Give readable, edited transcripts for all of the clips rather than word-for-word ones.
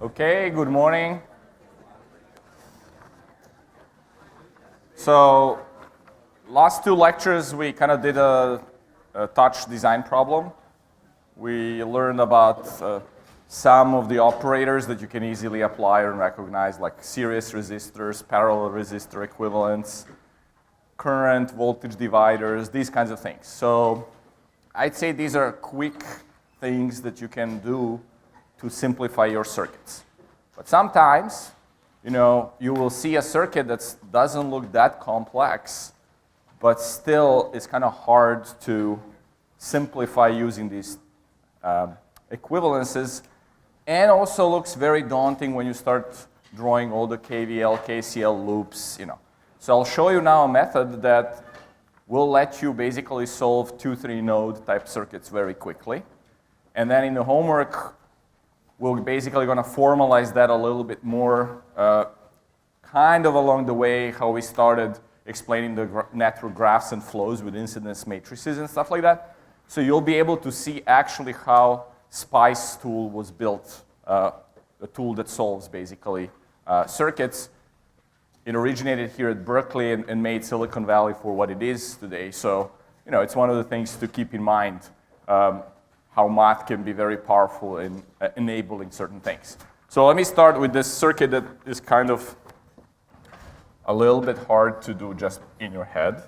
Okay, good morning. So, last two lectures we kind of did a touch design problem. We learned about some of the operators that you can easily apply and recognize, like series resistors, parallel resistor equivalents, current voltage dividers, these kinds of things. So, I'd say these are quick things that you can do to simplify your circuits. But sometimes, you will see a circuit that doesn't look that complex, but still is kind of hard to simplify using these equivalences, and also looks very daunting when you start drawing all the KVL, KCL loops, So I'll show you now a method that will let you basically solve 2-3 node type circuits very quickly. And then in the homework, we're basically going to formalize that a little bit more, kind of along the way how we started explaining the network graphs and flows with incidence matrices and stuff like that. So you'll be able to see actually how SPICE tool was built, a tool that solves basically circuits. It originated here at Berkeley and made Silicon Valley for what it is today. So, it's one of the things to keep in mind. How math can be very powerful in enabling certain things. So let me start with this circuit that is kind of a little bit hard to do just in your head.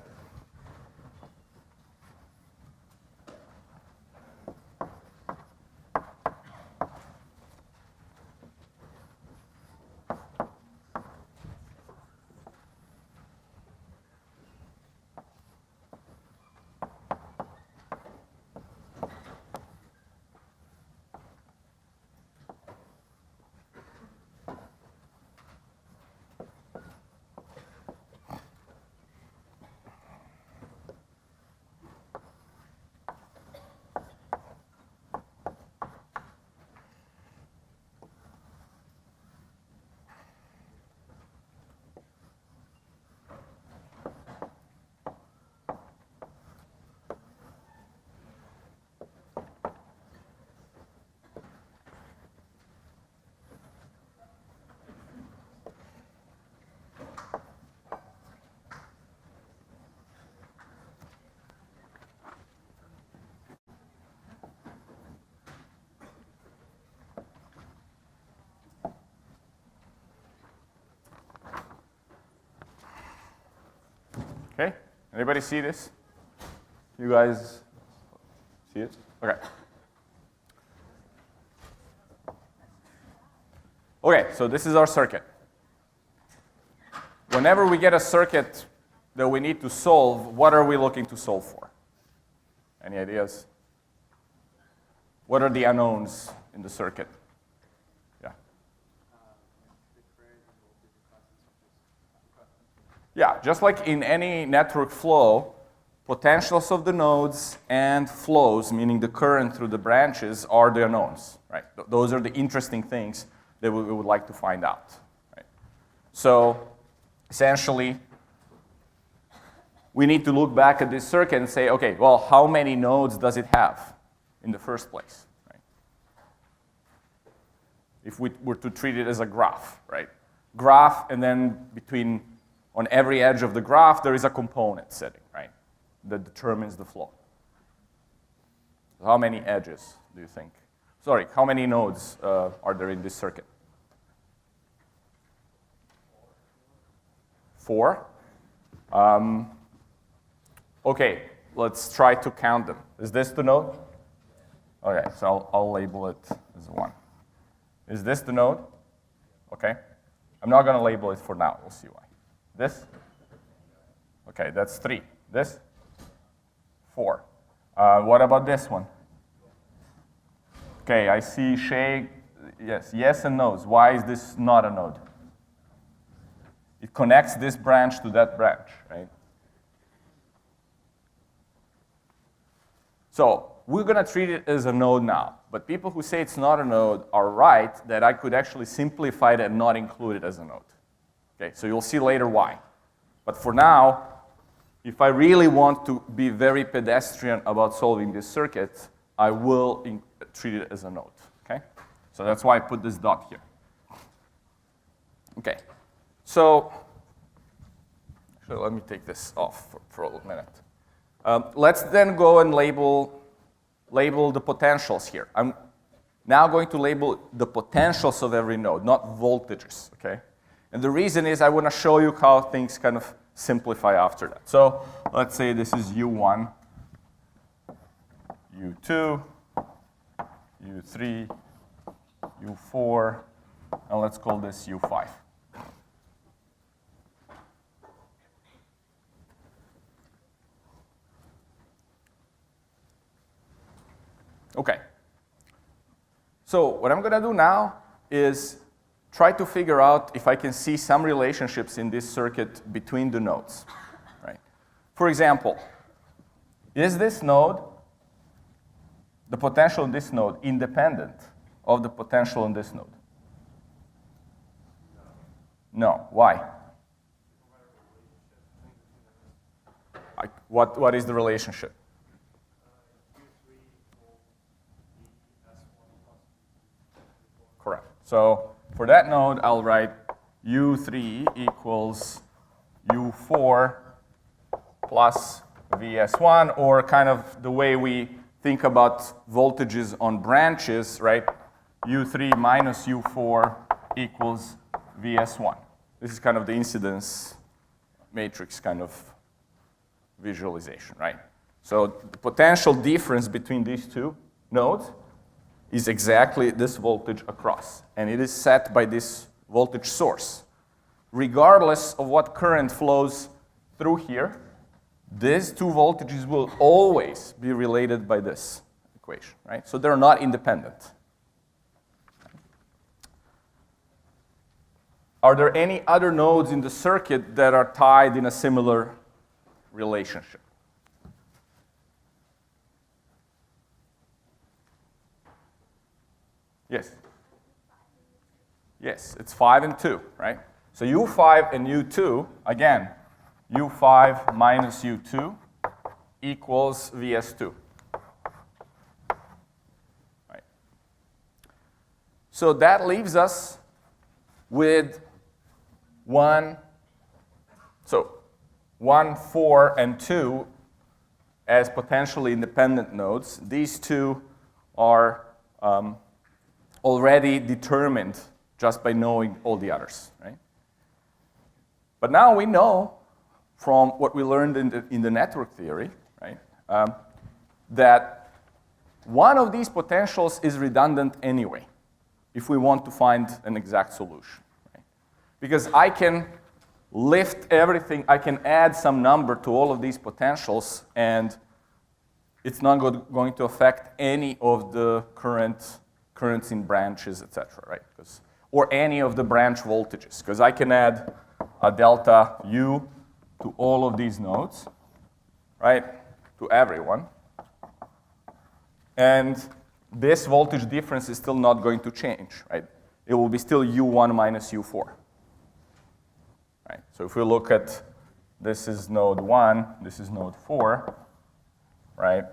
Okay, anybody see this? You guys see it? Okay. Okay, so this is our circuit. Whenever we get a circuit that we need to solve, what are we looking to solve for? Any ideas? What are the unknowns in the circuit? Yeah, just like in any network flow, potentials of the nodes and flows, meaning the current through the branches, are the unknowns, right? Those are the interesting things that we would like to find out, right? So, essentially, we need to look back at this circuit and say, okay, well, how many nodes does it have in the first place, right? If we were to treat it as a graph, right? Graph, and then on every edge of the graph, there is a component setting, right, that determines the flow. How many edges do you think? Sorry, how many nodes are there in this circuit? 4. Okay, let's try to count them. Is this the node? Okay, so I'll label it as 1. Is this the node? Okay. I'm not going to label it for now. We'll see why. This? Okay, that's 3. This? 4. What about this one? Okay, I see Shay. Yes and no's. Why is this not a node? It connects this branch to that branch, right? So we're going to treat it as a node now. But people who say it's not a node are right that I could actually simplify it and not include it as a node. Okay, so you'll see later why. But for now, if I really want to be very pedestrian about solving this circuit, I will treat it as a node. Okay? So that's why I put this dot here. Okay, so let me take this off for a minute. Let's then go and label the potentials here. I'm now going to label the potentials of every node, not voltages, okay? And the reason is I want to show you how things kind of simplify after that. So let's say this is U1, U2, U3, U4, and let's call this U5. Okay. So what I'm going to do now is try to figure out if I can see some relationships in this circuit between the nodes. Right? For example, is this node, the potential in this node, independent of the potential in this node? No. Why? What is the relationship? Correct. So for that node, I'll write U3 equals U4 plus Vs1, or kind of the way we think about voltages on branches, right? U3 minus U4 equals Vs1. This is kind of the incidence matrix kind of visualization, right? So the potential difference between these two nodes is exactly this voltage across, and it is set by this voltage source. Regardless of what current flows through here, these two voltages will always be related by this equation, right? So they're not independent. Are there any other nodes in the circuit that are tied in a similar relationship? Yes? Yes, it's 5 and 2, right? So U5 and U2, again, U5 minus U2 equals Vs2. Right. So that leaves us with 1, 4, and 2 as potentially independent nodes. These two are already determined just by knowing all the others, right? But now we know from what we learned in the network theory, right, that one of these potentials is redundant anyway, if we want to find an exact solution, right? Because I can lift everything, I can add some number to all of these potentials, and it's not going to affect any of the currents in branches, etc., right? Or any of the branch voltages, because I can add a delta U to all of these nodes, right? To everyone. And this voltage difference is still not going to change, right? It will be still U1 minus U4. Right? So if we look at, this is node 1, this is node 4, right?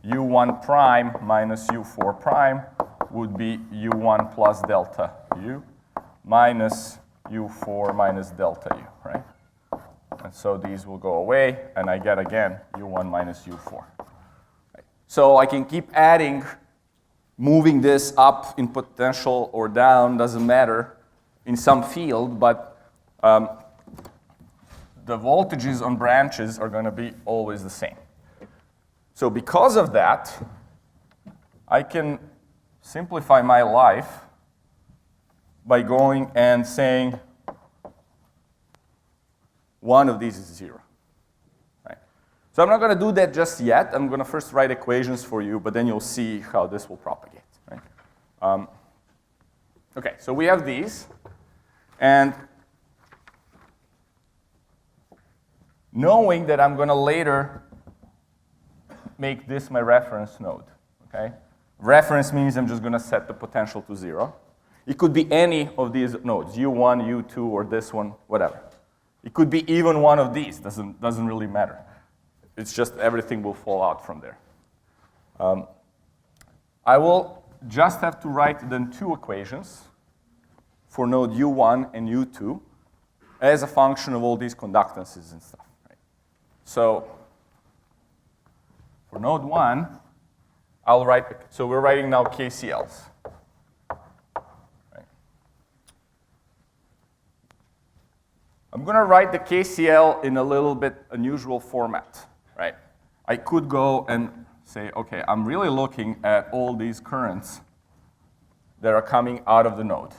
U1 prime minus U4 prime would be U1 plus delta U minus U4 minus delta U, right? And so these will go away, and I get, again, U1 minus U4. Right? So I can keep adding, moving this up in potential or down, doesn't matter, in some field, but the voltages on branches are going to be always the same. So because of that, I can simplify my life by going and saying one of these is 0. Right? So I'm not going to do that just yet. I'm going to first write equations for you, but then you'll see how this will propagate. Right? Okay, so we have these. And knowing that I'm going to later make this my reference node. Okay? Reference means I'm just going to set the potential to 0. It could be any of these nodes, U1, U2, or this one, whatever. It could be even one of these, doesn't really matter. It's just everything will fall out from there. I will just have to write then two equations for node U1 and U2 as a function of all these conductances and stuff. Right? So for node 1, I'll write, so we're writing now KCLs. Right? I'm going to write the KCL in a little bit unusual format. Right? I could go and say, okay, I'm really looking at all these currents that are coming out of the node.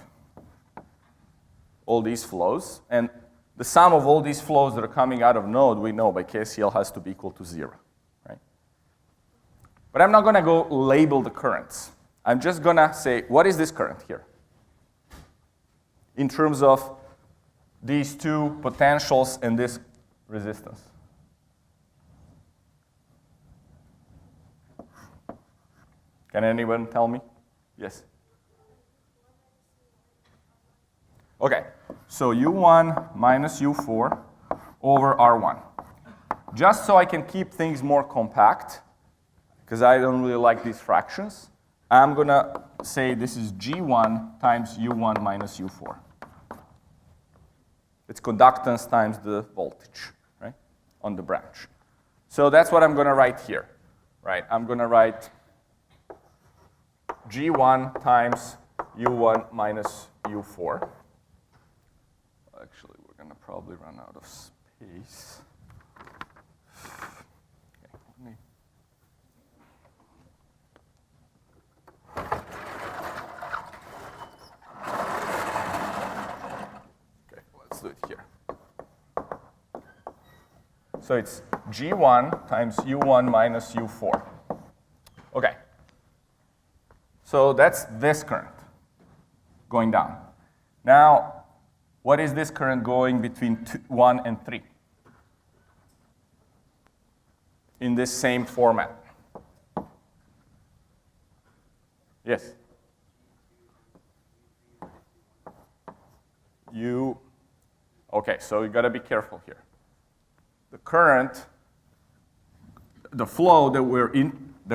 All these flows. And the sum of all these flows that are coming out of node, we know by KCL has to be equal to 0. Right? But I'm not going to go label the currents. I'm just going to say, what is this current here? In terms of these two potentials and this resistance. Can anyone tell me? Yes? Okay, so U1 minus U4 over R1. Just so I can keep things more compact, because I don't really like these fractions, I'm going to say this is G1 times U1 minus U4. It's conductance times the voltage, right, on the branch. So that's what I'm going to write here, right? I'm going to write G1 times U1 minus U4. Actually, we're going to probably run out of space. Okay. Okay, let's do it here. So it's G1 times U1 minus U4. Okay. So that's this current going down. Now, what is this current going between 1 and 3? In this same format. Yes? Okay, so you got to be careful here. The current, the flow that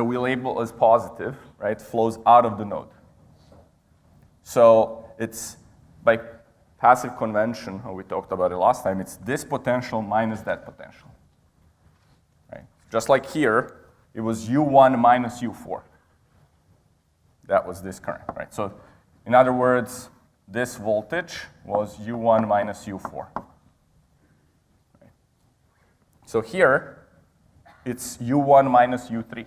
we label as positive, right, flows out of the node. So it's by passive convention, how we talked about it last time, it's this potential minus that potential. Right? Just like here, it was U1 minus U4. That was this current, right? So in other words, this voltage was U1 minus U4. Right? So here, it's U1 minus U3.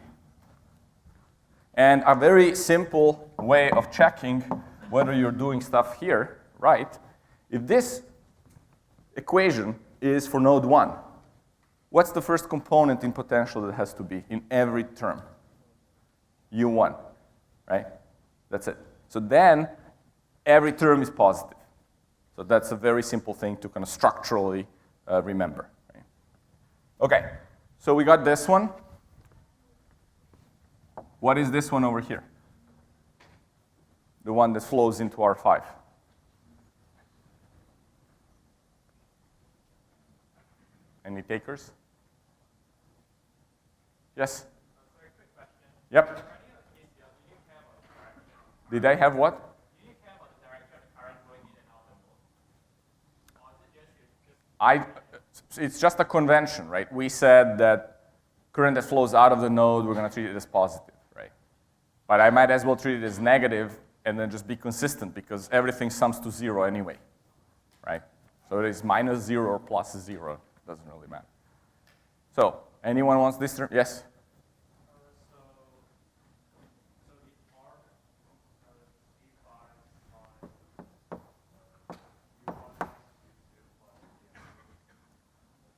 And a very simple way of checking whether you're doing stuff here right, if this equation is for node 1, what's the first component in potential that has to be in every term? U1, right? That's it. So then every term is positive. So that's a very simple thing to kind of structurally remember. Right? Okay, so we got this one. What is this one over here? The one that flows into R5. Any takers? Yes? Very quick question. Yep. Did I have what? Do you care about the direction of the current going in and out of the node? Or is it just It's just a convention, right? We said that current that flows out of the node, we're going to treat it as positive, right? But I might as well treat it as negative and then just be consistent because everything sums to 0 anyway, right? So it is minus 0 or plus 0. Doesn't really matter. So, anyone wants this term? Yes?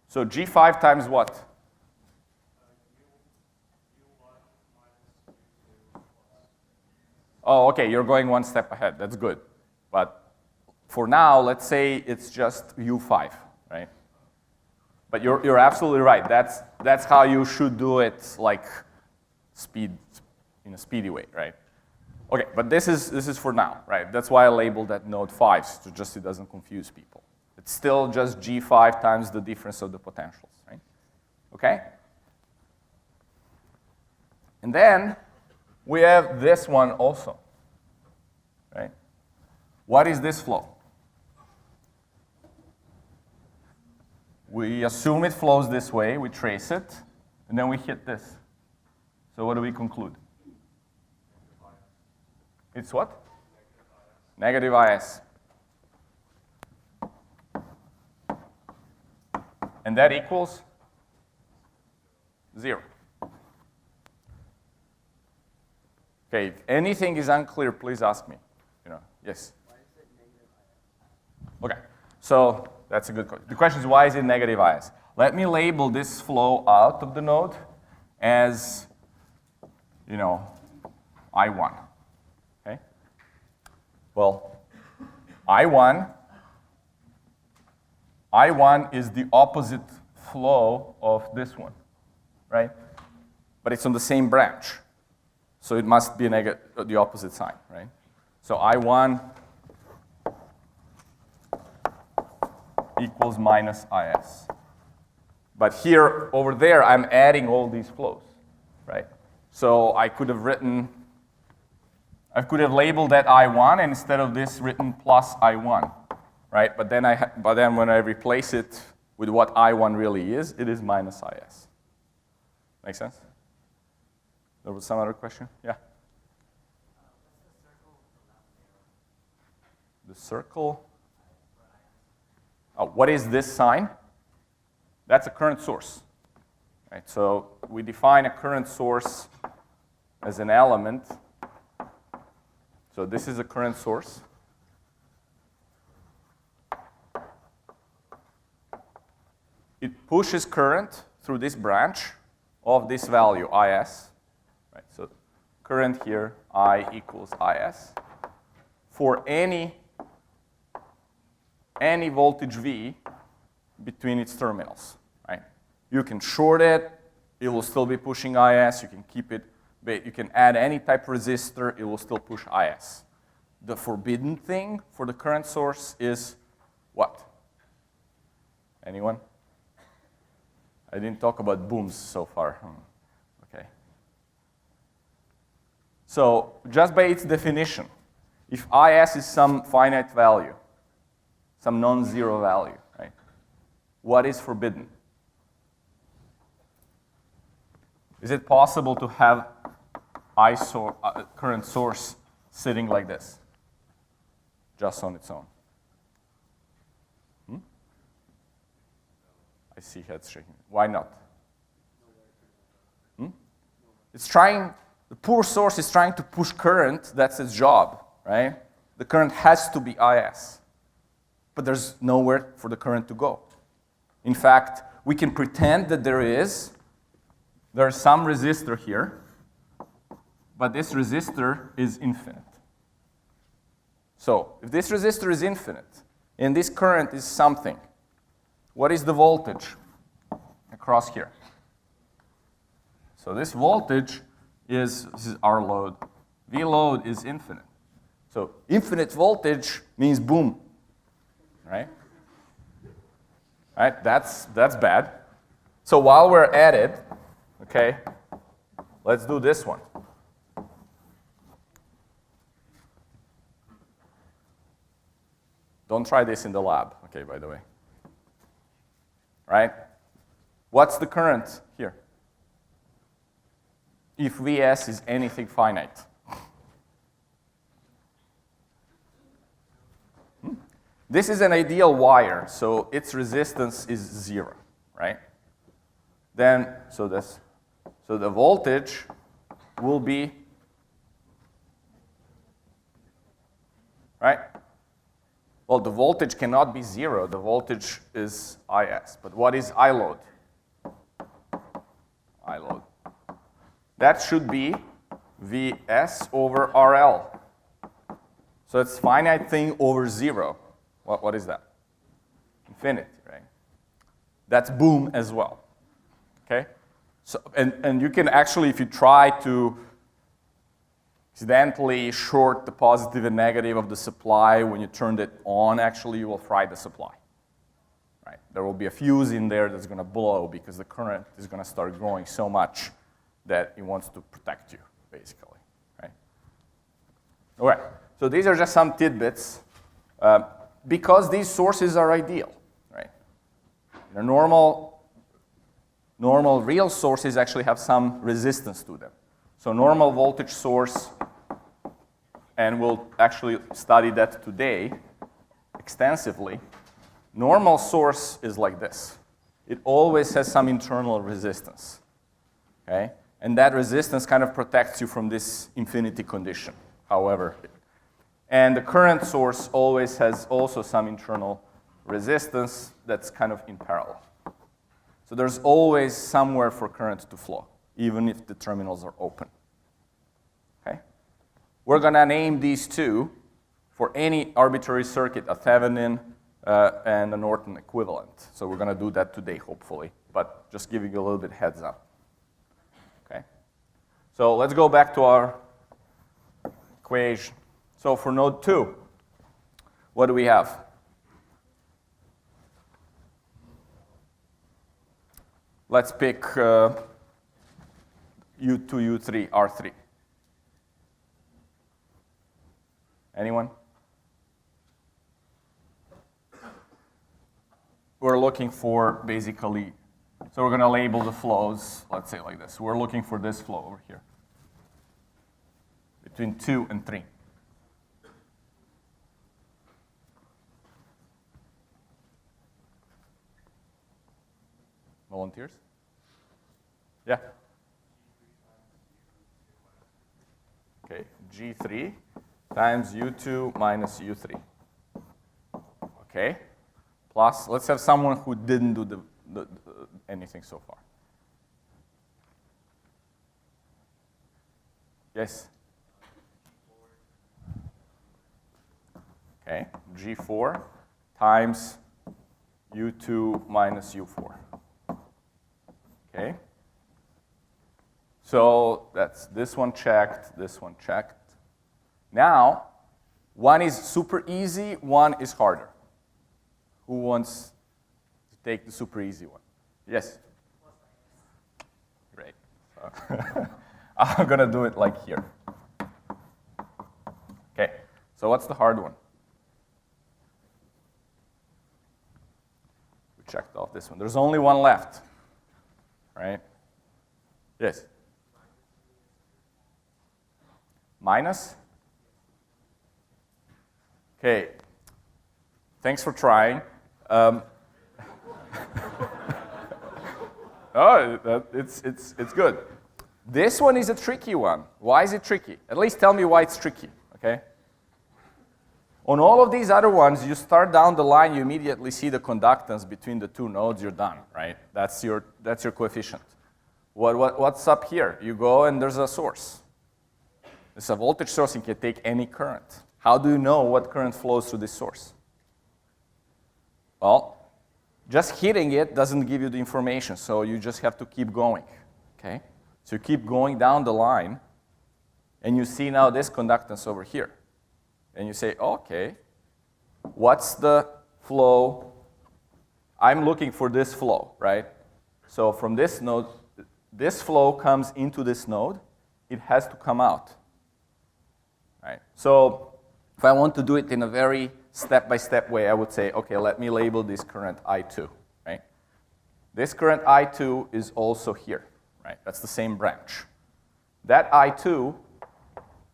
So G5 times what? Oh, okay, you're going one step ahead. That's good. But for now, let's say it's just U5, right? But you're absolutely right. That's how you should do it, like in a speedy way, right? Okay, but this is for now, right? That's why I labeled that node 5, so just it doesn't confuse people. It's still just G5 times the difference of the potentials, right? Okay? And then we have this one also, right? What is this flow? We assume it flows this way, we trace it, and then we hit this. So what do we conclude? It's what? Negative IS. And that equals 0. Okay, if anything is unclear, please ask me. Yes? Why is it negative IS? Okay, so that's a good question. The question is, why is it negative IS? Let me label this flow out of the node as, I1. Okay? Well, I1 is the opposite flow of this one, right? But it's on the same branch. So it must be the opposite sign, right? So I1 equals minus IS. But here, over there, I'm adding all these flows, right? So I could have labeled that I1, and instead of this, written plus I1, right? But then when I replace it with what I1 really is, it is minus IS. Make sense? There was some other question? Yeah? The circle? Oh, what is this sign? That's a current source. Right? So we define a current source as an element. So this is a current source. It pushes current through this branch of this value, IS. Right? So current here, I equals IS. For any voltage V between its terminals. Right? You can short it, it will still be pushing IS. You can keep it, you can add any type of resistor, it will still push IS. The forbidden thing for the current source is what? Anyone? I didn't talk about booms so far. Okay. So just by its definition, if IS is some finite value, some non-zero value, right? What is forbidden? Is it possible to have current source sitting like this, just on its own? I see heads shaking. Why not? The poor source is trying to push current, that's its job, right? The current has to be IS. But there's nowhere for the current to go. In fact, we can pretend that there's some resistor here, but this resistor is infinite. So, if this resistor is infinite, and this current is something, what is the voltage across here? So this voltage this is our load. V load is infinite. So infinite voltage means boom. Right? Right? That's bad. So while we're at it, okay, let's do this one. Don't try this in the lab, okay, by the way. Right? What's the current here? If Vs is anything finite. This is an ideal wire, so its resistance is 0, right? So the voltage will be, right? Well, the voltage cannot be 0. The voltage is Is. But what is I load? I load. That should be Vs over RL. So it's finite thing over 0. What is that? Infinity, right? That's boom as well. Okay? So, and you can actually, if you try to accidentally short the positive and negative of the supply, when you turn it on, actually you will fry the supply. Right? There will be a fuse in there that's going to blow because the current is going to start growing so much that it wants to protect you, basically. Right? All right. So these are just some tidbits because these sources are ideal, right? The normal real sources actually have some resistance to them. So normal voltage source, and we'll actually study that today extensively. Normal source is like this. It always has some internal resistance, okay? And that resistance kind of protects you from this infinity condition, however. And the current source always has also some internal resistance that's kind of in parallel. So there's always somewhere for current to flow, even if the terminals are open, okay? We're gonna name these two for any arbitrary circuit, a Thevenin and a Norton equivalent. So we're gonna do that today, hopefully, but just giving you a little bit heads up, okay? So let's go back to our equation. So for node 2, what do we have? Let's pick U2, U3, R3. Anyone? We're looking for basically, so we're going to label the flows, let's say like this. We're looking for this flow over here between 2 and 3. Volunteers? Yeah. Okay, G3 times U2 minus U3. Okay. Plus, let's have someone who didn't do anything so far. Yes? Okay, G4 times U2 minus U4. Okay? So that's this one checked, this one checked. Now, one is super easy, one is harder. Who wants to take the super easy one? Yes? Great. I'm going to do it like here. Okay, so what's the hard one? We checked off this one. There's only one left, right? Yes? Minus? Okay, thanks for trying. It's good. This one is a tricky one. Why is it tricky? At least tell me why it's tricky, okay? On all of these other ones, you start down the line, you immediately see the conductance between the two nodes, you're done, right? That's your coefficient. What's up here? You go and there's a source. It's a voltage source and can take any current. How do you know what current flows through this source? Well, just hitting it doesn't give you the information, so you just have to keep going, okay? So you keep going down the line, and you see now this conductance over here. And you say, okay, what's the flow? I'm looking for this flow, right? So from this node, this flow comes into this node. It has to come out, right? So if I want to do it in a very step-by-step way, I would say, okay, let me label this current I2, right? This current I2 is also here, right? That's the same branch. That I2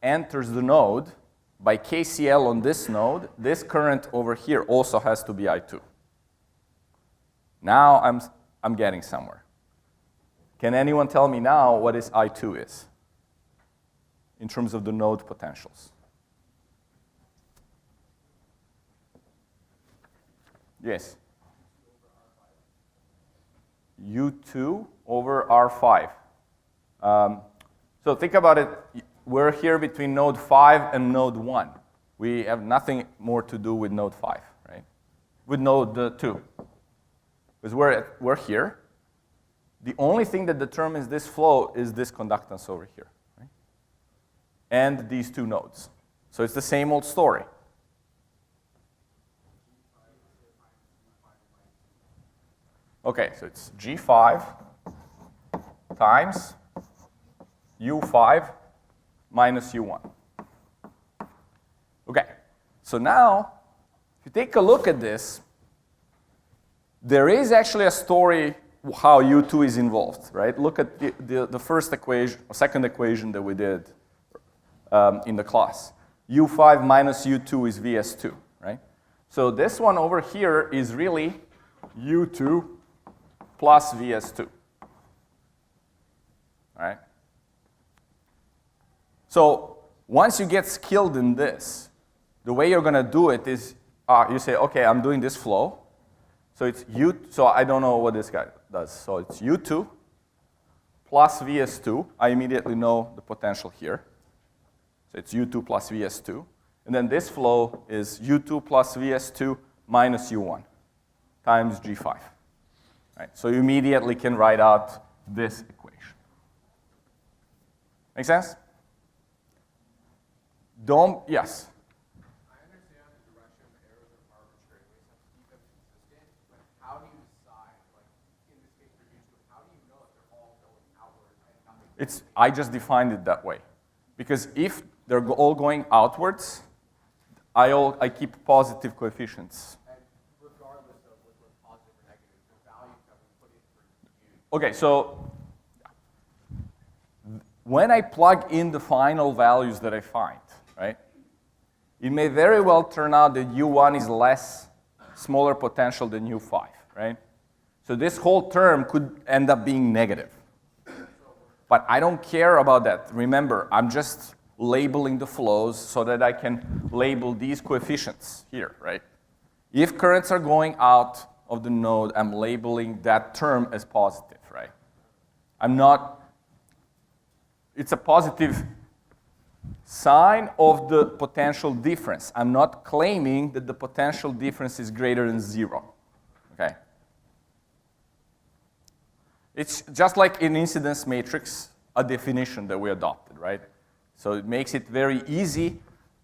enters the node by KCL on this node. This current over here also has to be I2. Now I'm getting somewhere. Can anyone tell me now what this I2 is in terms of the node potentials? Yes. U2 over R5. So think about it. We're here between node 5 and node 1. We have nothing more to do with node 5, right? With node 2. Because we're here. The only thing that determines this flow is this conductance over here, right? And these two nodes. So it's the same old story. Okay, so it's G5 times U5 minus U1. Okay, so now you take a look at this, there is actually a story how U2 is involved, right? Look at the first equation, or second equation that we did in the class. U5 minus U2 is VS2, right? So this one over here is really U2 plus VS2, right? So once you get skilled in this, the way you're going to do it is you say, okay, I'm doing this flow. So it's so I don't know what this guy does. So it's U2 plus VS2. I immediately know the potential here. So it's U2 plus VS2. And then this flow is U2 plus VS2 minus U1 times G5. Right? So you immediately can write out this equation. Make sense? Yes? I understand the direction arrows are arbitrary, so to keep them consistent, but how do you decide, like in this case for YouTube, how do you know if they're all going outward and nothing? I just defined it that way. Because if they're all going outwards, I keep positive coefficients. And regardless of whether it's positive or negative, the values that we put in for U. Okay, so when I plug in the final values that I find, right, it may very well turn out that U1 is smaller potential than U5, right? So this whole term could end up being negative. But I don't care about that. Remember, I'm just labeling the flows so that I can label these coefficients here, right? If currents are going out of the node, I'm labeling that term as positive, right? It's a positive sign of the potential difference. I'm not claiming that the potential difference is greater than 0, okay? It's just like in incidence matrix, a definition that we adopted, right? So it makes it very easy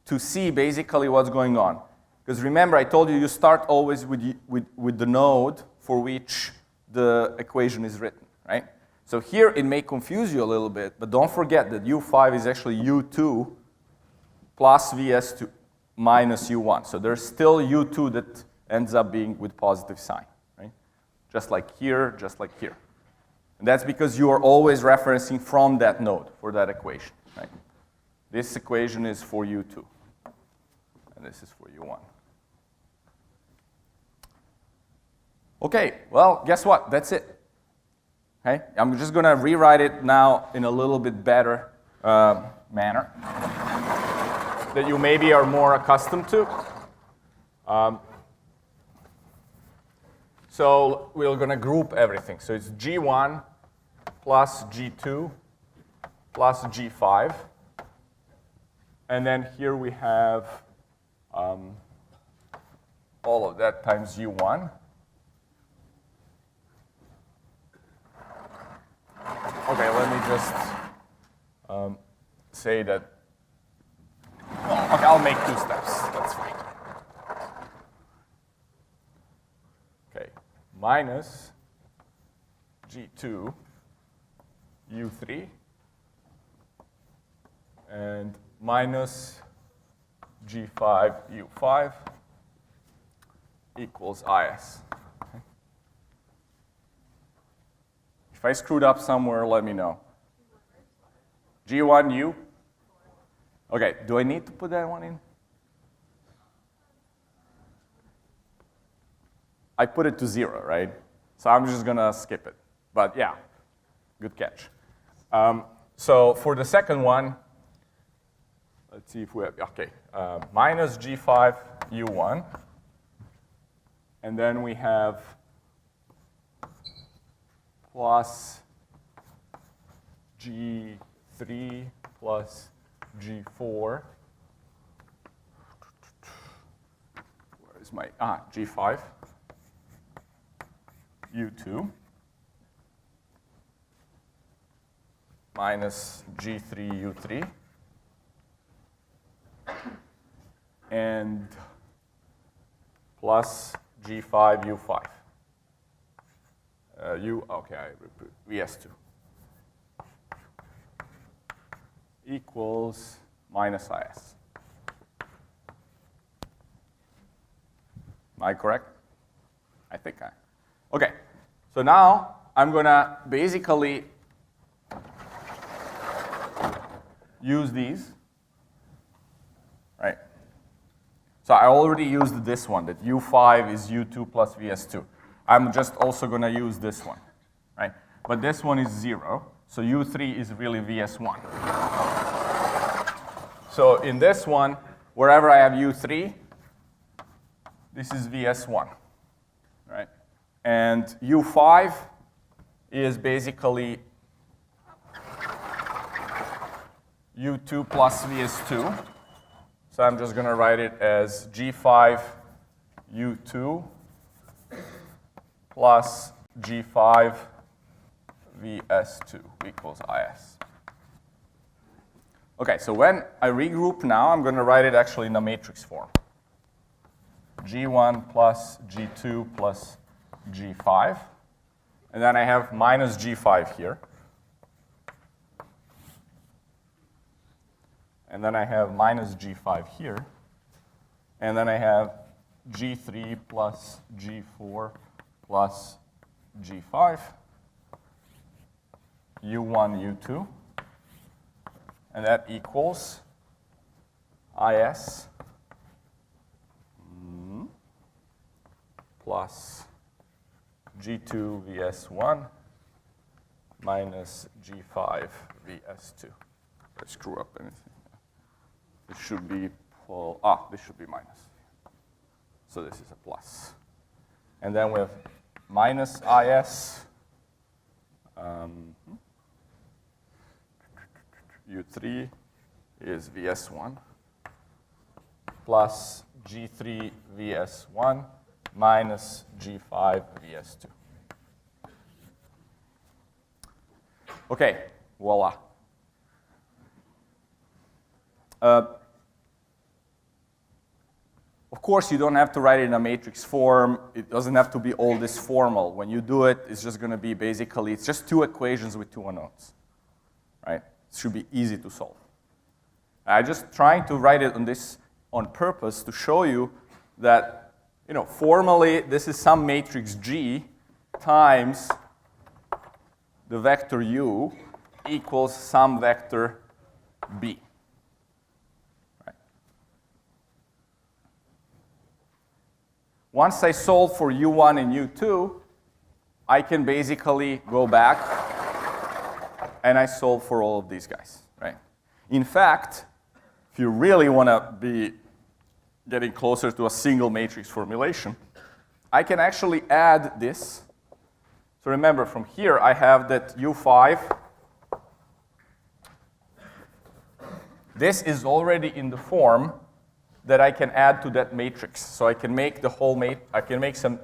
to see basically what's going on. Because remember, I told you, you start always with the node for which the equation is written, right? So here it may confuse you a little bit, but don't forget that U5 is actually U2 plus VS2 minus U1. So there's still U2 that ends up being with positive sign, right? Just like here, just like here. And that's because you are always referencing from that node for that equation, right? This equation is for U2, and this is for U1. Okay, well, guess what? That's it. Okay? I'm just going to rewrite it now in a little bit better manner that you maybe are more accustomed to. So we're going to group everything. So it's G1 plus G2 plus G5. And then here we have all of that times U1. Okay, let me just say that. Well, okay, I'll make 2 steps. That's fine. Okay, minus G2 U3 and minus G5 U5 equals IS. If I screwed up somewhere, let me know. G1U? Okay, do I need to put that one in? I put it to 0, right? So I'm just going to skip it. But yeah, good catch. So for the second one, let's see if we have, okay, minus G5 U1. And then we have plus G3 plus G4. Where is my, G5, U2, minus G3 U3, and plus G5 U5. Okay, I repeat, VS2 equals minus IS. Am I correct? I think I am. Okay, so now I'm going to basically use these, right? So I already used this one, that U5 is U2 plus VS2. I'm just also going to use this one, right? But this one is 0, so U3 is really VS1. So in this one, wherever I have U3, this is VS1, right? And U5 is basically U2 plus VS2. So I'm just going to write it as G5 U2 plus G5 VS2 equals IS. Okay, so when I regroup now, I'm going to write it actually in a matrix form. G1 plus G2 plus G5. And then I have minus G5 here. And then I have minus G5 here. And then I have G3 plus G4 plus G5, U1, U2. And that equals IS plus G2 VS1 minus G5 VS2. I screw up anything. This should be this should be minus. So this is a plus. And then we have minus IS U3 is VS1 plus G3 VS1 minus G5 VS2. Okay, voila. Of course, you don't have to write it in a matrix form. It doesn't have to be all this formal. When you do it, it's just going to be basically, it's just two equations with two unknowns, right? It should be easy to solve. I'm just trying to write it on this on purpose to show you that, formally, this is some matrix G times the vector U equals some vector B. Once I solve for U1 and U2, I can basically go back and I solve for all of these guys, right? In fact, if you really want to be getting closer to a single matrix formulation, I can actually add this. So remember, from here I have that U5. This is already in the form that I can add to that matrix. So I can make the whole I can make some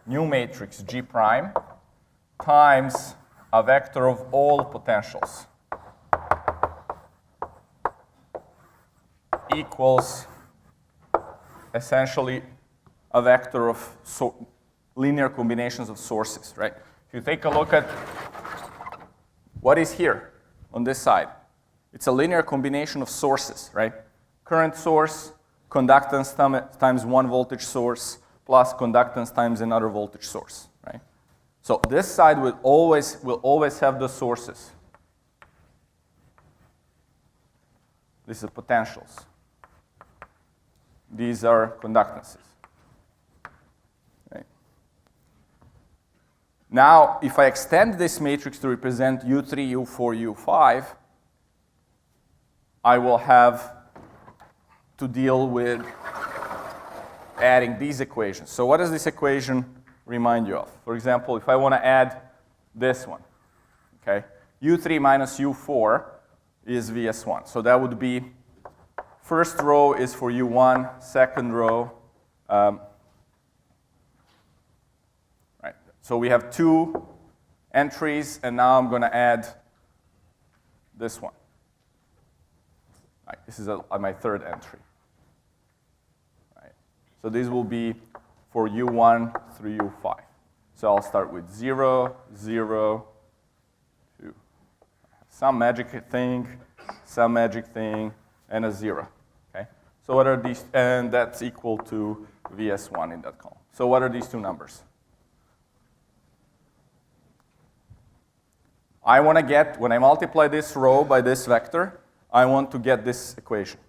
new matrix G prime times a vector of all potentials equals essentially a vector of linear combinations of sources, right? If you take a look at what is here on this side, it's a linear combination of sources, right? Current source, conductance times one voltage source plus conductance times another voltage source, right? So this side will always have the sources. This is potentials. These are conductances. Right? Now, if I extend this matrix to represent U3, U4, U5, I will have to deal with adding these equations. So what does this equation remind you of? For example, if I want to add this one, okay? U3 minus U4 is VS1. So that would be, first row is for U1, second row. Right. So we have two entries, and now I'm going to add this one. Right. This is my third entry. Right. So these will be for U1 through U5. So I'll start with 0, 0, 2. Some magic thing, and a 0. Okay? So what are these? And that's equal to VS1 in that column. So what are these two numbers? I want to get, when I multiply this row by this vector, I want to get this equation.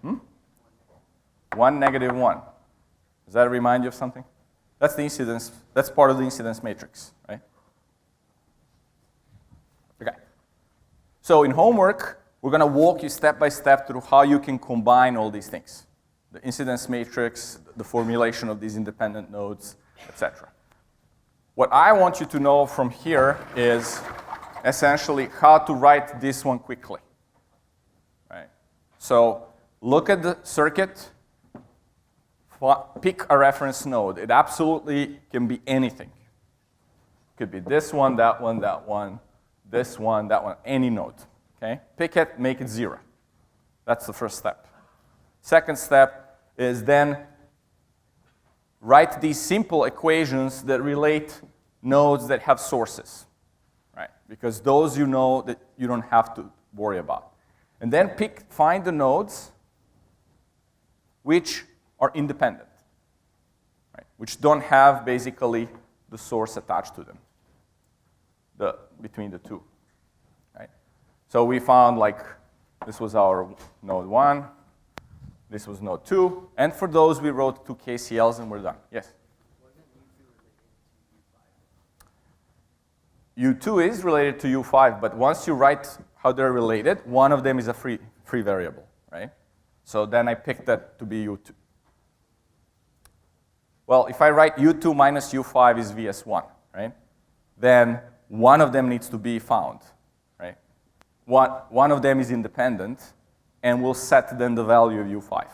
1, -1. Does that remind you of something? That's the incidence, that's part of the incidence matrix, right? Okay. So in homework, we're going to walk you step by step through how you can combine all these things. The incidence matrix, the formulation of these independent nodes, etc. What I want you to know from here is essentially how to write this one quickly. Right? So look at the circuit, pick a reference node. It absolutely can be anything. It could be this one, that one, that one, this one, that one, any node. Okay? Pick it, make it 0. That's the first step. Second step is then write these simple equations that relate nodes that have sources, right? Because those you know that you don't have to worry about. And then find the nodes which are independent, right? Which don't have basically the source attached to them, between the two, right? So we found like this was our node 1, this was node 2, and for those we wrote 2 KCLs and we're done. Yes? U2 is related to U5, but once you write how they're related, one of them is a free variable, right? So then I picked that to be U2. Well, if I write U2 minus U5 is VS1, right? Then one of them needs to be found, right? One of them is independent, and we'll set then the value of U5.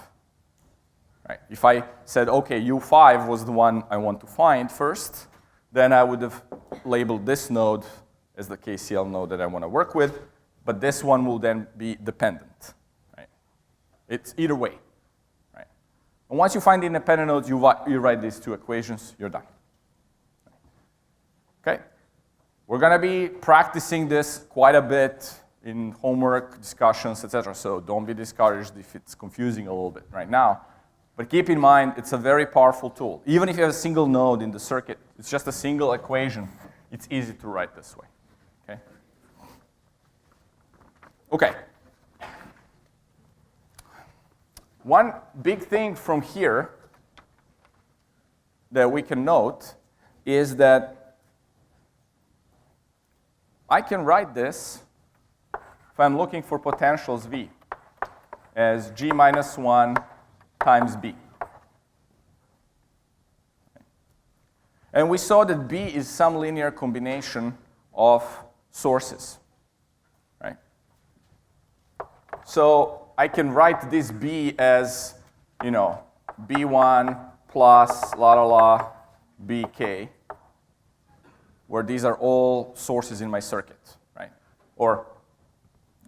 Right? If I said, okay, U5 was the one I want to find first, then I would have labeled this node as the KCL node that I want to work with, but this one will then be dependent. Right? It's either way. Right? And once you find the independent nodes, you write these two equations, you're done. Okay? We're going to be practicing this quite a bit in homework, discussions, etc. So don't be discouraged if it's confusing a little bit right now. But keep in mind, it's a very powerful tool. Even if you have a single node in the circuit, it's just a single equation, it's easy to write this way. Okay? Okay. One big thing from here that we can note is that I can write this if I'm looking for potentials V as G minus 1 times B. And we saw that B is some linear combination of sources, right? So I can write this B as, B1 plus BK, where these are all sources in my circuit, right? Or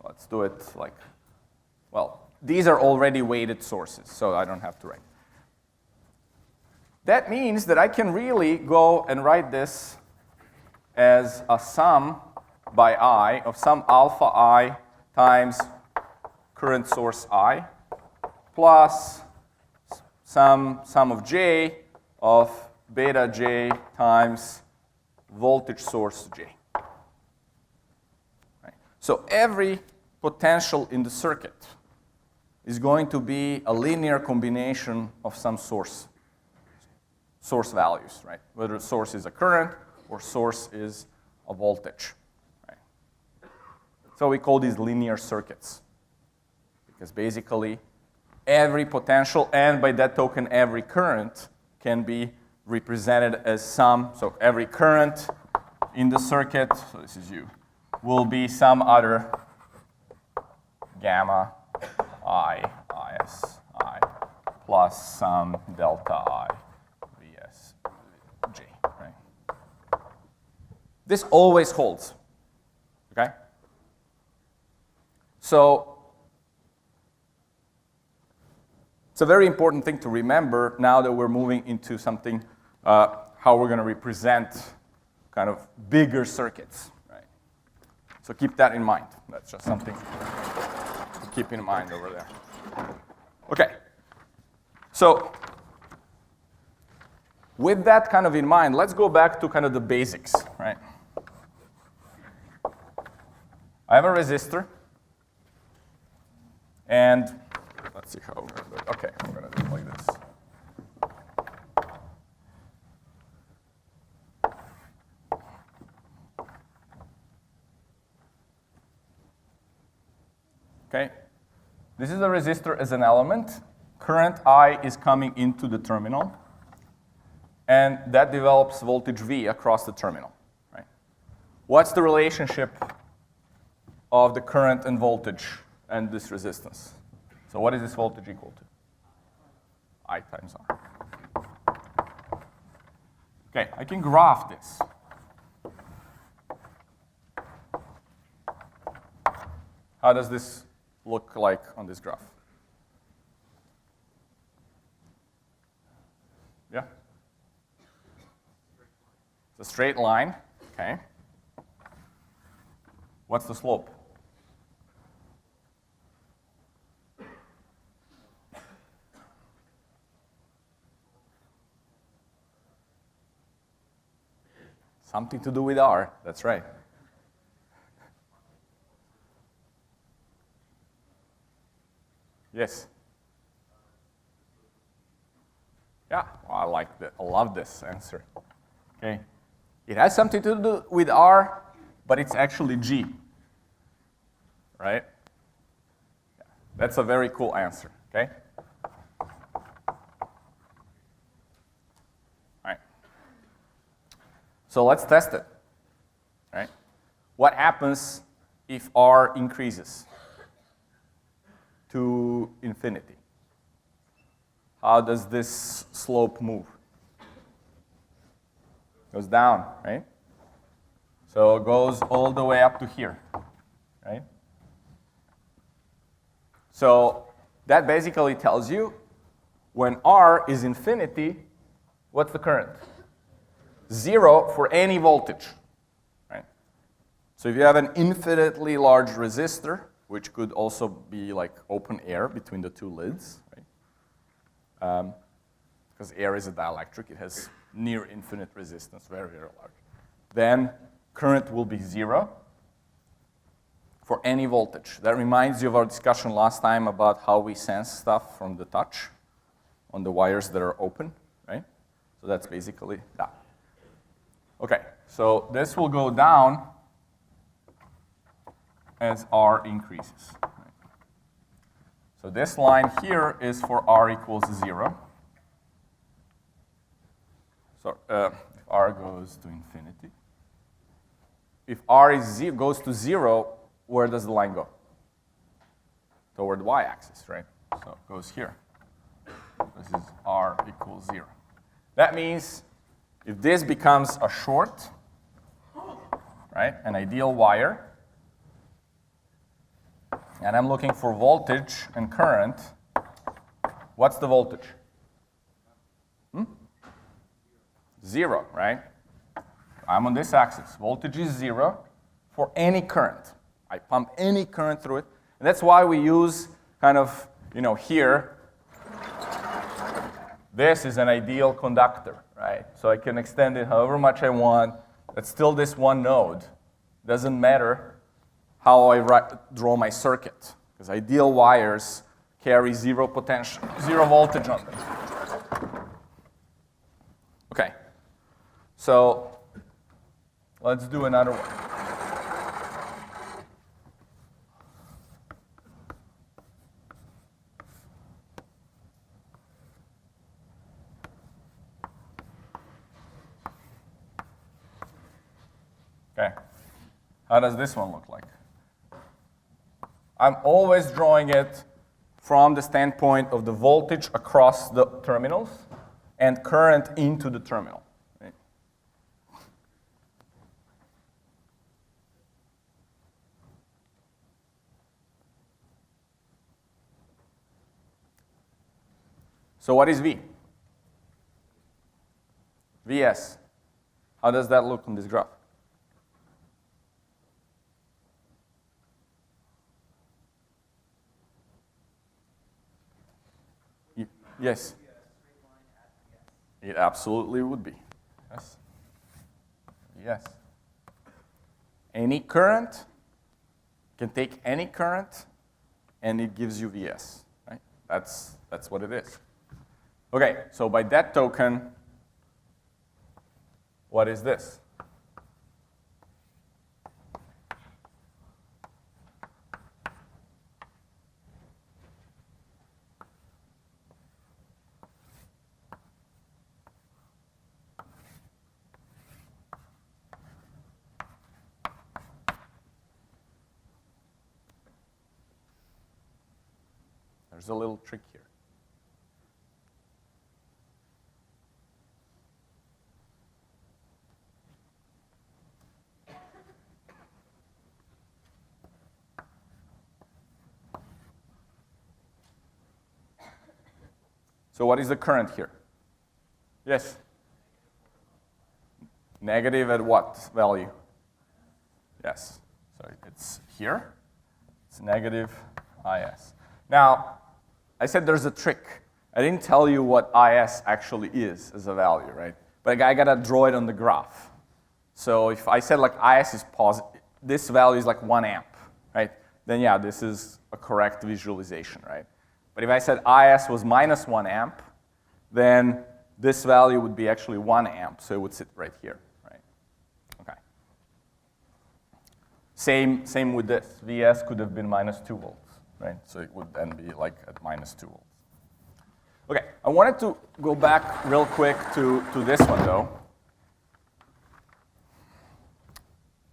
let's do it like, these are already weighted sources, so I don't have to write. That means that I can really go and write this as a sum by I of some alpha I times current source I plus some sum of J of beta J times voltage source J. Right? So every potential in the circuit is going to be a linear combination of some source values, right? Whether source is a current or source is a voltage, right? So we call these linear circuits because basically every potential and by that token every current can be represented as some, so every current in the circuit, so this is U, will be some other gamma I, IS, I, plus some delta I, VS, J, right? This always holds, okay? So it's a very important thing to remember now that we're moving into something, how we're going to represent kind of bigger circuits, right? So keep that in mind. That's just something keep in mind over there. Okay. So with that kind of in mind, let's go back to kind of the basics, right? I have a resistor, and let's see how we're going to do it. Okay, we're going to do it like this. Okay, this is a resistor as an element. Current I is coming into the terminal, and that develops voltage V across the terminal, right? What's the relationship of the current and voltage and this resistance? So what is this voltage equal to? I times R. Okay, I can graph this. How does this look like on this graph? Yeah? It's a straight line, okay. What's the slope? Something to do with R, that's right. Yes? Yeah, well, I like that. I love this answer. Okay. It has something to do with R, but it's actually G. Right? Yeah. That's a very cool answer, okay? So let's test it, right? What happens if R increases to infinity? How does this slope move? Goes down, right? So it goes all the way up to here, right? So that basically tells you when R is infinity, what's the current? 0 for any voltage, right? So if you have an infinitely large resistor, which could also be like open air between the two lids, right? Because air is a dielectric, it has near infinite resistance, very, very large. Then current will be 0 for any voltage. That reminds you of our discussion last time about how we sense stuff from the touch on the wires that are open, right? So that's basically that. Okay, so this will go down as R increases. So this line here is for R equals 0. So if R goes to infinity. If R goes to 0, where does the line go? Toward the y-axis, right? So it goes here. This is R equals 0. That means if this becomes a short, right, an ideal wire, and I'm looking for voltage and current, what's the voltage? 0, right? I'm on this axis. Voltage is 0 for any current. I pump any current through it. And that's why we use kind of, here, this is an ideal conductor, right? So I can extend it however much I want. It's still this one node. Doesn't matter how I draw my circuit, because ideal wires carry 0 potential, 0 voltage on them. Okay, so let's do another one. Okay, how does this one look like? I'm always drawing it from the standpoint of the voltage across the terminals and current into the terminal. Right? So what is V? Vs. How does that look on this graph? Yes. It absolutely would be. Yes. Yes. Any current can take any current, and it gives you Vs. Right? That's what it is. Okay, so by that token, what is this? There's a little trick here. So what is the current here? Yes? Negative at what value? Yes. So it's here. It's negative IS. Now, I said there's a trick. I didn't tell you what IS actually is as a value, right? But I got to draw it on the graph. So if I said like IS is positive, this value is like 1 amp, right? Then yeah, this is a correct visualization, right? But if I said IS was minus 1 amp, then this value would be actually 1 amp, so it would sit right here, right? Okay. Same with this. Vs could have been minus 2 volts, right? So it would then be like at minus 2 volts. Okay, I wanted to go back real quick to this one, though.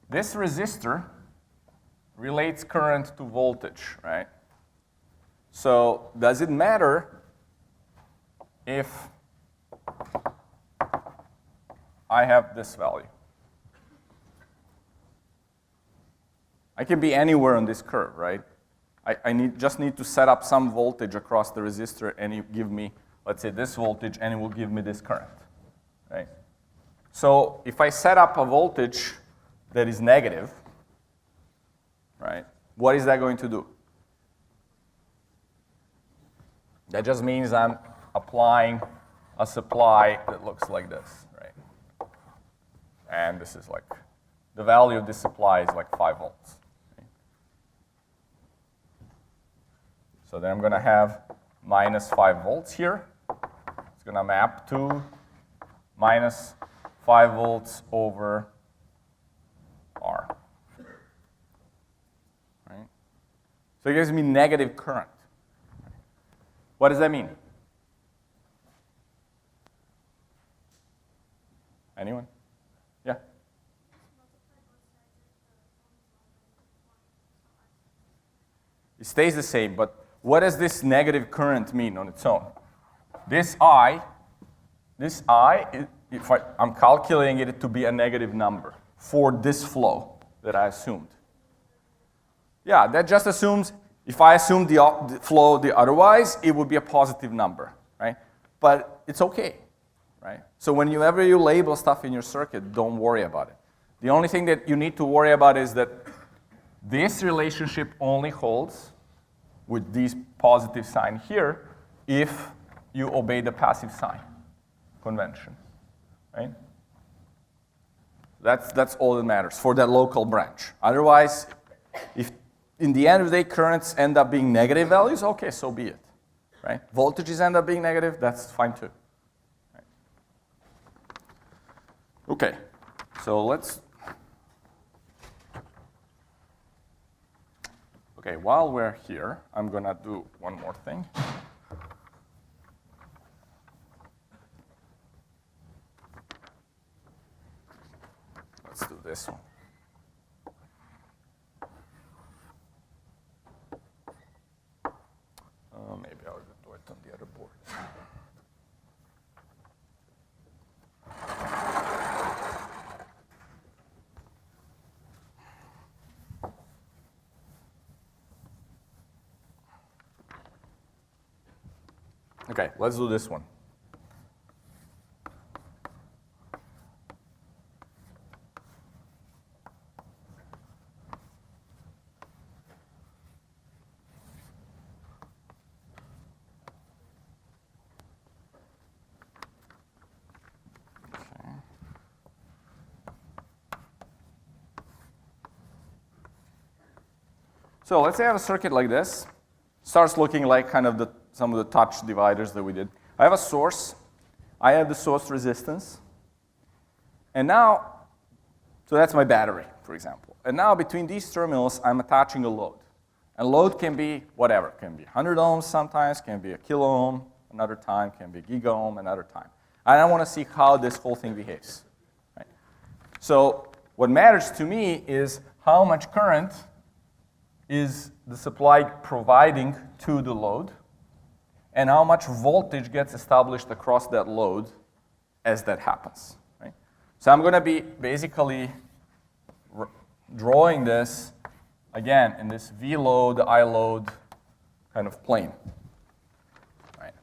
This resistor relates current to voltage, right? So does it matter if I have this value? I can be anywhere on this curve, right? I just need to set up some voltage across the resistor, and you give me, let's say, this voltage, and it will give me this current, right? So if I set up a voltage that is negative, right, what is that going to do? That just means I'm applying a supply that looks like this, right? And this is like, the value of this supply is like 5 volts. Okay? So then I'm going to have minus 5 volts here. It's going to map to minus 5 volts over R. Right? So it gives me negative current. What does that mean? Anyone? Yeah? It stays the same, but what does this negative current mean on its own? This I, I'm calculating it to be a negative number for this flow that I assumed. Yeah, that just assumes, if I assume the flow the otherwise, it would be a positive number, right? But it's okay, right? So whenever you label stuff in your circuit, don't worry about it. The only thing that you need to worry about is that this relationship only holds with this positive sign here if you obey the passive sign convention, right? That's all that matters for that local branch. Otherwise, if in the end of the day currents end up being negative values, okay, so be it, right? Voltages end up being negative, that's fine too. Right? Okay, so okay, while we're here, I'm gonna do one more thing. Let's do this one. Maybe I'll do it on the other board. Okay, let's do this one. So let's say I have a circuit like this. Starts looking like kind of some of the touch dividers that we did. I have a source. I have the source resistance. And now, so that's my battery, for example. And now between these terminals, I'm attaching a load. And load can be whatever. It can be 100 ohms sometimes, can be a kilo ohm another time, can be giga ohm another time. And I want to see how this whole thing behaves. Right? So what matters to me is how much current is the supply providing to the load, and how much voltage gets established across that load as that happens. Right? So I'm going to be basically drawing this, again, in this V load, I load kind of plane. Right?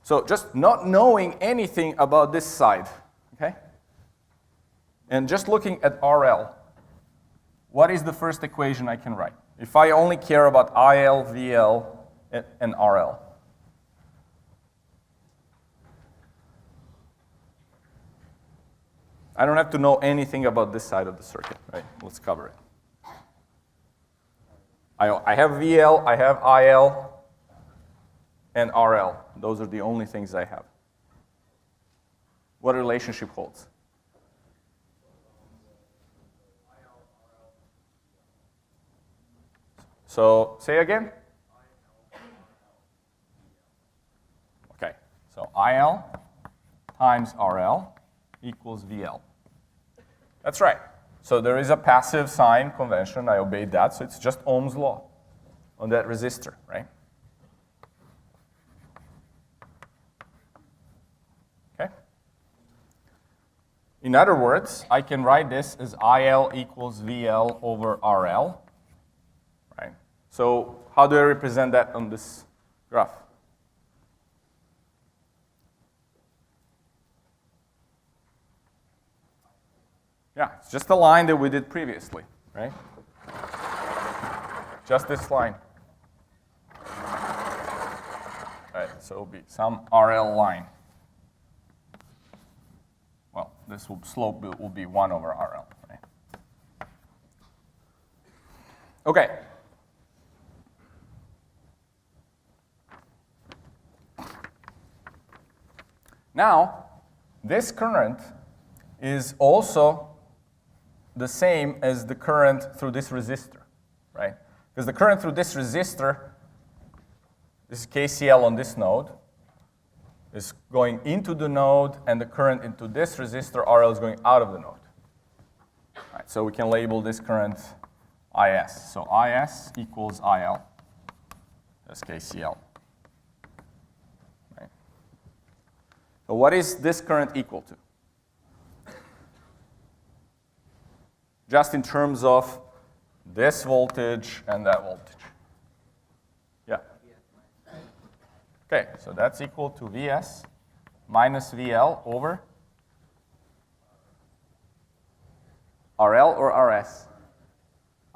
So just not knowing anything about this side, okay? And just looking at RL, what is the first equation I can write? If I only care about IL, VL, and RL. I don't have to know anything about this side of the circuit, right? Let's cover it. I have VL, I have IL, and RL. Those are the only things I have. What relationship holds? So say again? Okay, so IL times RL equals VL. That's right. So there is a passive sign convention. I obeyed that, so it's just Ohm's law on that resistor, right? Okay. In other words, I can write this as IL equals VL over RL, right? So how do I represent that on this graph? Yeah, it's just the line that we did previously, right? Just this line. Right, so it'll be some RL line. Well, this slope will be 1 over RL, right? Okay. Now, this current is also the same as the current through this resistor, right? Because the current through this resistor, this is KCL on this node, is going into the node, and the current into this resistor, RL, is going out of the node. Right, so we can label this current IS. So IS equals IL. That's KCL. Right? So what is this current equal to? Just in terms of this voltage and that voltage. Yeah? Okay, so that's equal to Vs minus VL over RL or RS?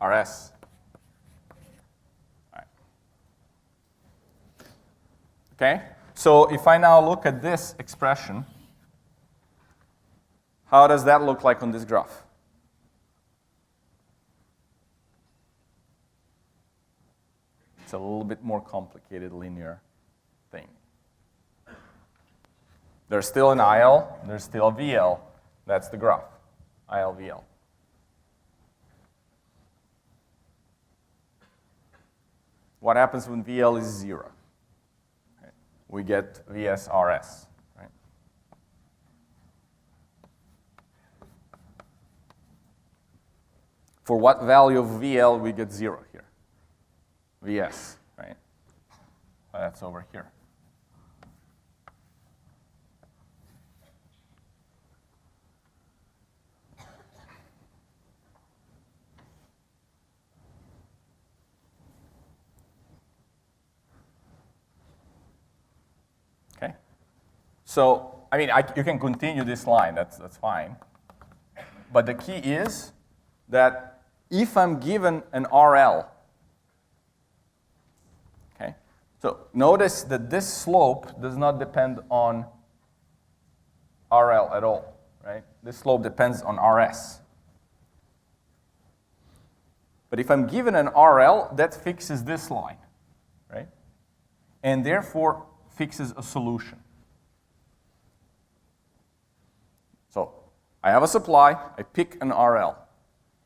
RS. All right. Okay, so if I now look at this expression, how does that look like on this graph? It's a little bit more complicated linear thing. There's still an IL, there's still a VL. That's the graph, IL, VL. What happens when VL is 0? Okay. We get VSRS, right? For what value of VL we get 0 here? Vs, right? That's over here. Okay. So, I mean, you can continue this line. That's fine. But the key is that if I'm given an RL, so notice that this slope does not depend on RL at all, right? This slope depends on RS. But if I'm given an RL, that fixes this line, right? And therefore fixes a solution. So I have a supply, I pick an RL,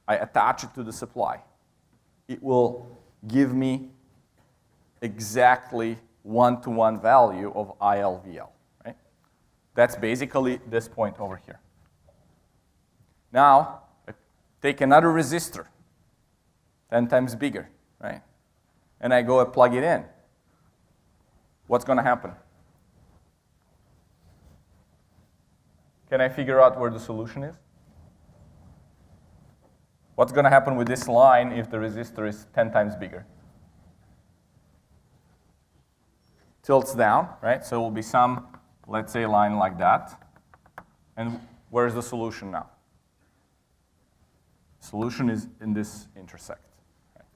I attach it to the supply. It will give me exactly one-to-one value of ILVL, right? That's basically this point over here. Now, I take another resistor, 10 times bigger, right? And I go and plug it in. What's going to happen? Can I figure out where the solution is? What's going to happen with this line if the resistor is 10 times bigger? Tilts down, right? So it will be some, let's say, line like that. And where's the solution now? Solution is in this intersect. Right?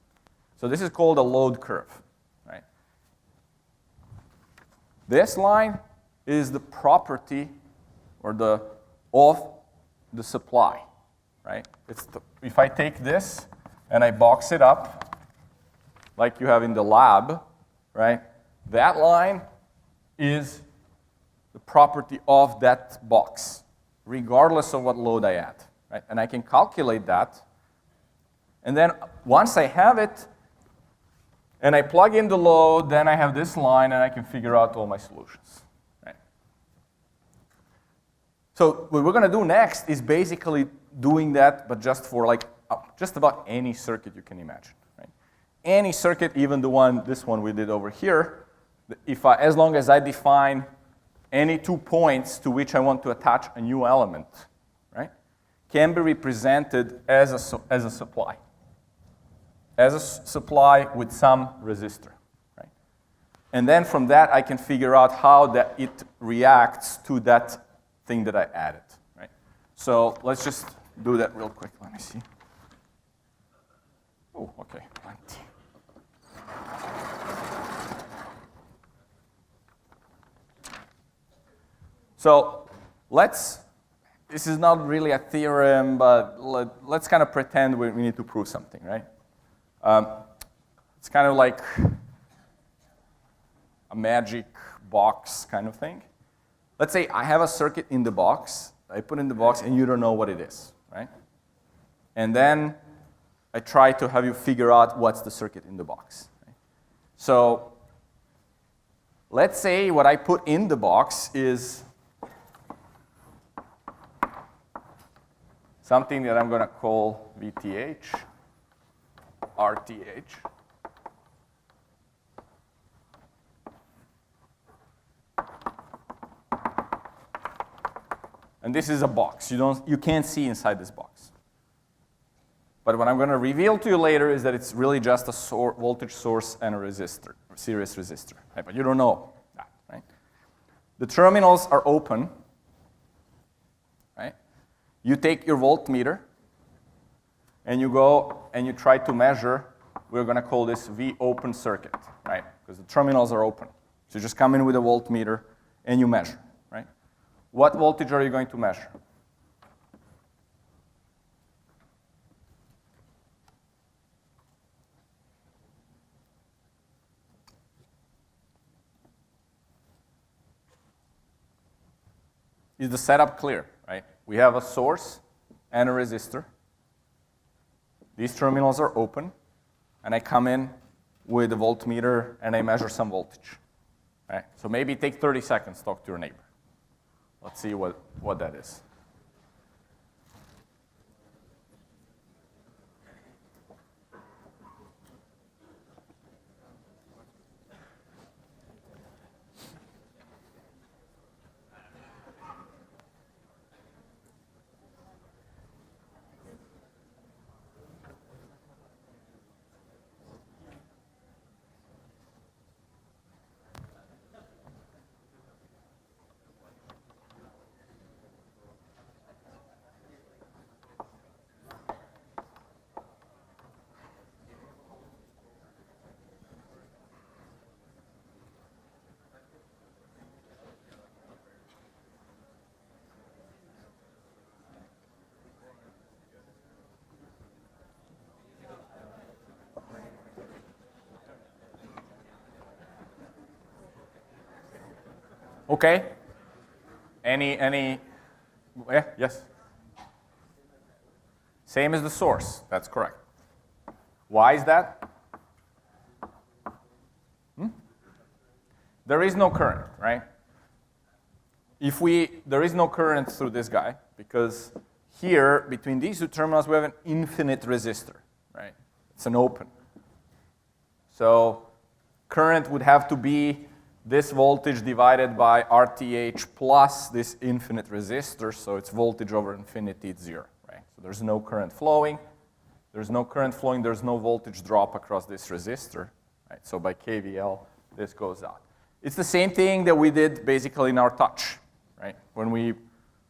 So this is called a load curve, right? This line is the property of the supply, right? If I take this and I box it up, like you have in the lab, right? That line is the property of that box, regardless of what load I add, right? And I can calculate that. And then once I have it, and I plug in the load, then I have this line, and I can figure out all my solutions. So what we're going to do next is basically doing that, but just for like just about any circuit you can imagine. Right? Any circuit, even this one we did over here, as long as I define any 2 points to which I want to attach a new element, right, can be represented as a supply. As a supply with some resistor. Right? And then from that, I can figure out how that it reacts to that thing that I added, right? So let's just do that real quick. Let me see. Oh, okay. So this is not really a theorem, but let's kind of pretend we need to prove something, right? It's kind of like a magic box kind of thing. Let's say I have a circuit in the box, I put in the box, and you don't know what it is, right? And then I try to have you figure out what's the circuit in the box. Right? So let's say what I put in the box is something that I'm going to call VTH, RTH. And this is a box. You can't see inside this box. But what I'm going to reveal to you later is that it's really just a voltage source and a resistor, a series resistor. Right? But you don't know that. Right? The terminals are open. Right? You take your voltmeter, and you go and you try to measure. We're going to call this V open circuit, right? Because the terminals are open. So you just come in with a voltmeter, and you measure. What voltage are you going to measure? Is the setup clear, right? We have a source and a resistor. These terminals are open, and I come in with a voltmeter and I measure some voltage. Right? So maybe take 30 seconds to talk to your neighbor. Let's see what that is. Okay. Yeah, yes. Same as the source. That's correct. Why is that? There is no current, right? There is no current through this guy because here, between these two terminals, we have an infinite resistor, right? It's an open. So current would have to be this voltage divided by RTH plus this infinite resistor, so it's voltage over infinity, it's 0, right? So there's no current flowing. There's no current flowing, there's no voltage drop across this resistor, right? So by KVL, this goes out. It's the same thing that we did basically in our touch, right? When we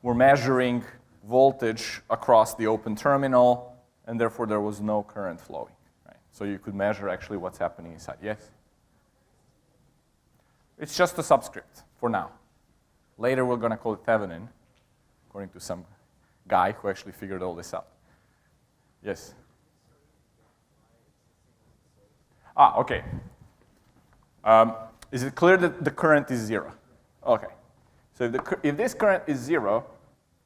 were measuring voltage across the open terminal, and therefore there was no current flowing, right? So you could measure actually what's happening inside. Yes? It's just a subscript for now. Later we're going to call it Thevenin, according to some guy who actually figured all this out. Yes? Okay. Is it clear that the current is 0? Okay. So if this current is 0,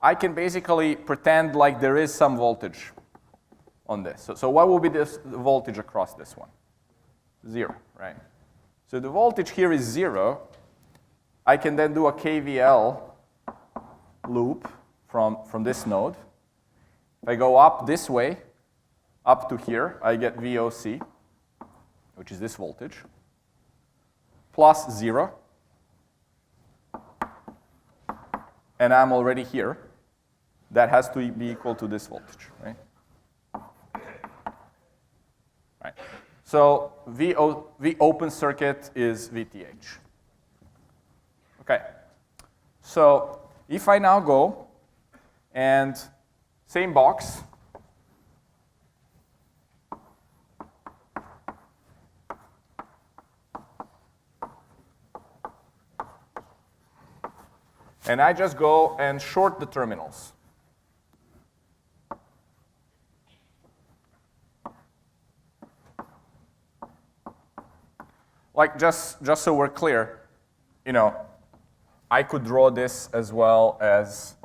I can basically pretend like there is some voltage on this. So what will be the voltage across this one? 0, right? So the voltage here is 0. I can then do a KVL loop from this node. If I go up this way, up to here, I get VOC, which is this voltage, plus 0. And I'm already here. That has to be equal to this voltage, right? Right. So V open circuit is VTH. Okay. So if I now go and same box, and I just go and short the terminals. Like just so we're clear, I could draw this as well as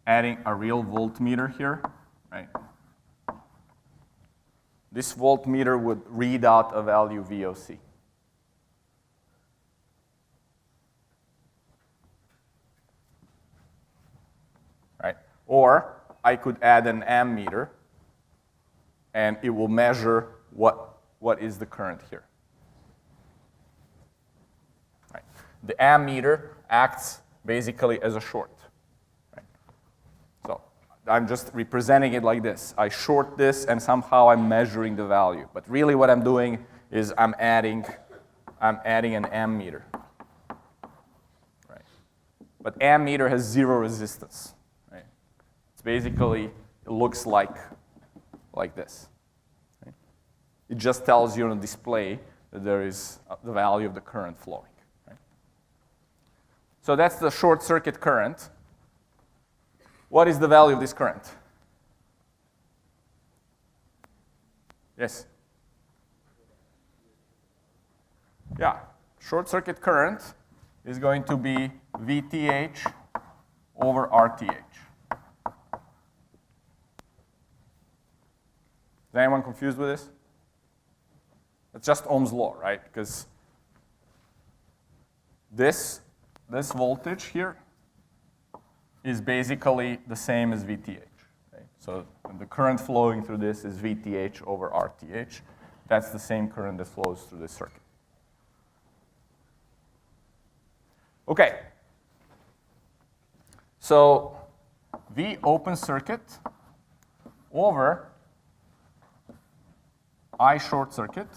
adding a real voltmeter here, right? This voltmeter would read out a value VOC. Right? Or I could add an ammeter, and it will measure what is the current here. Right? The ammeter acts basically as a short. Right? So I'm just representing it like this. I short this, and somehow I'm measuring the value. But really what I'm doing is I'm adding an ammeter. Right? But ammeter has 0 resistance. Right? It's basically, it looks like this. Right? It just tells you on the display that there is the value of the current flowing. Right? So that's the short circuit current. What is the value of this current? Yes? Yeah, short circuit current is going to be VTH over RTH. Is anyone confused with this? It's just Ohm's law, right? Because this voltage here is basically the same as VTH. Right? So the current flowing through this is VTH over RTH. That's the same current that flows through this circuit. Okay. So V open circuit over I short circuit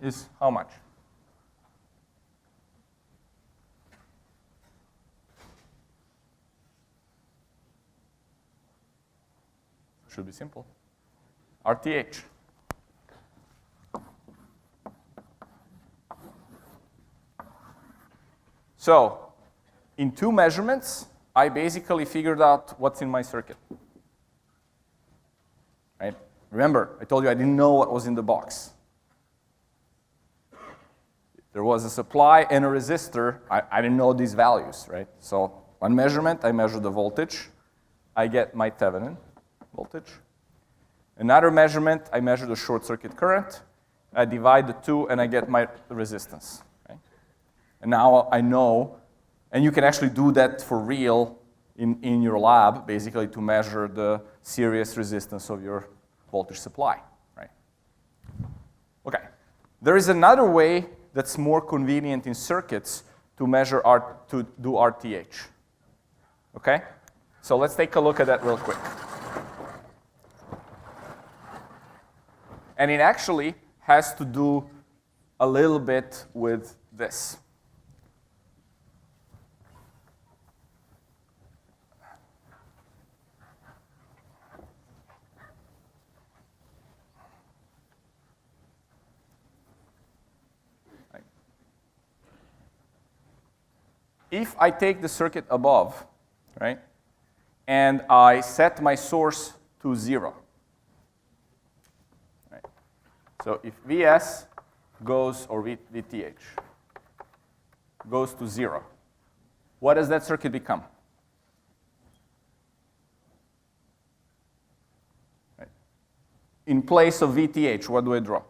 is how much? Should be simple. RTH. So, in 2 measurements, I basically figured out what's in my circuit. Right? Remember, I told you I didn't know what was in the box. there was a supply and a resistor. I didn't know these values, right? So one measurement, I measure the voltage. I get my Thevenin voltage. Another measurement, I measure the short circuit current. I divide the two, and I get my resistance. Right? And now I know, and you can actually do that for real in your lab, basically to measure the series resistance of your voltage supply. Right? Okay. There is another way that's more convenient in circuits to measure to do RTH. Okay? So let's take a look at that real quick. And it actually has to do a little bit with this. If I take the circuit above, right, and I set my source to 0, right? So if Vs goes, or VTH, goes to 0, what does that circuit become? Right. In place of VTH, what do I draw?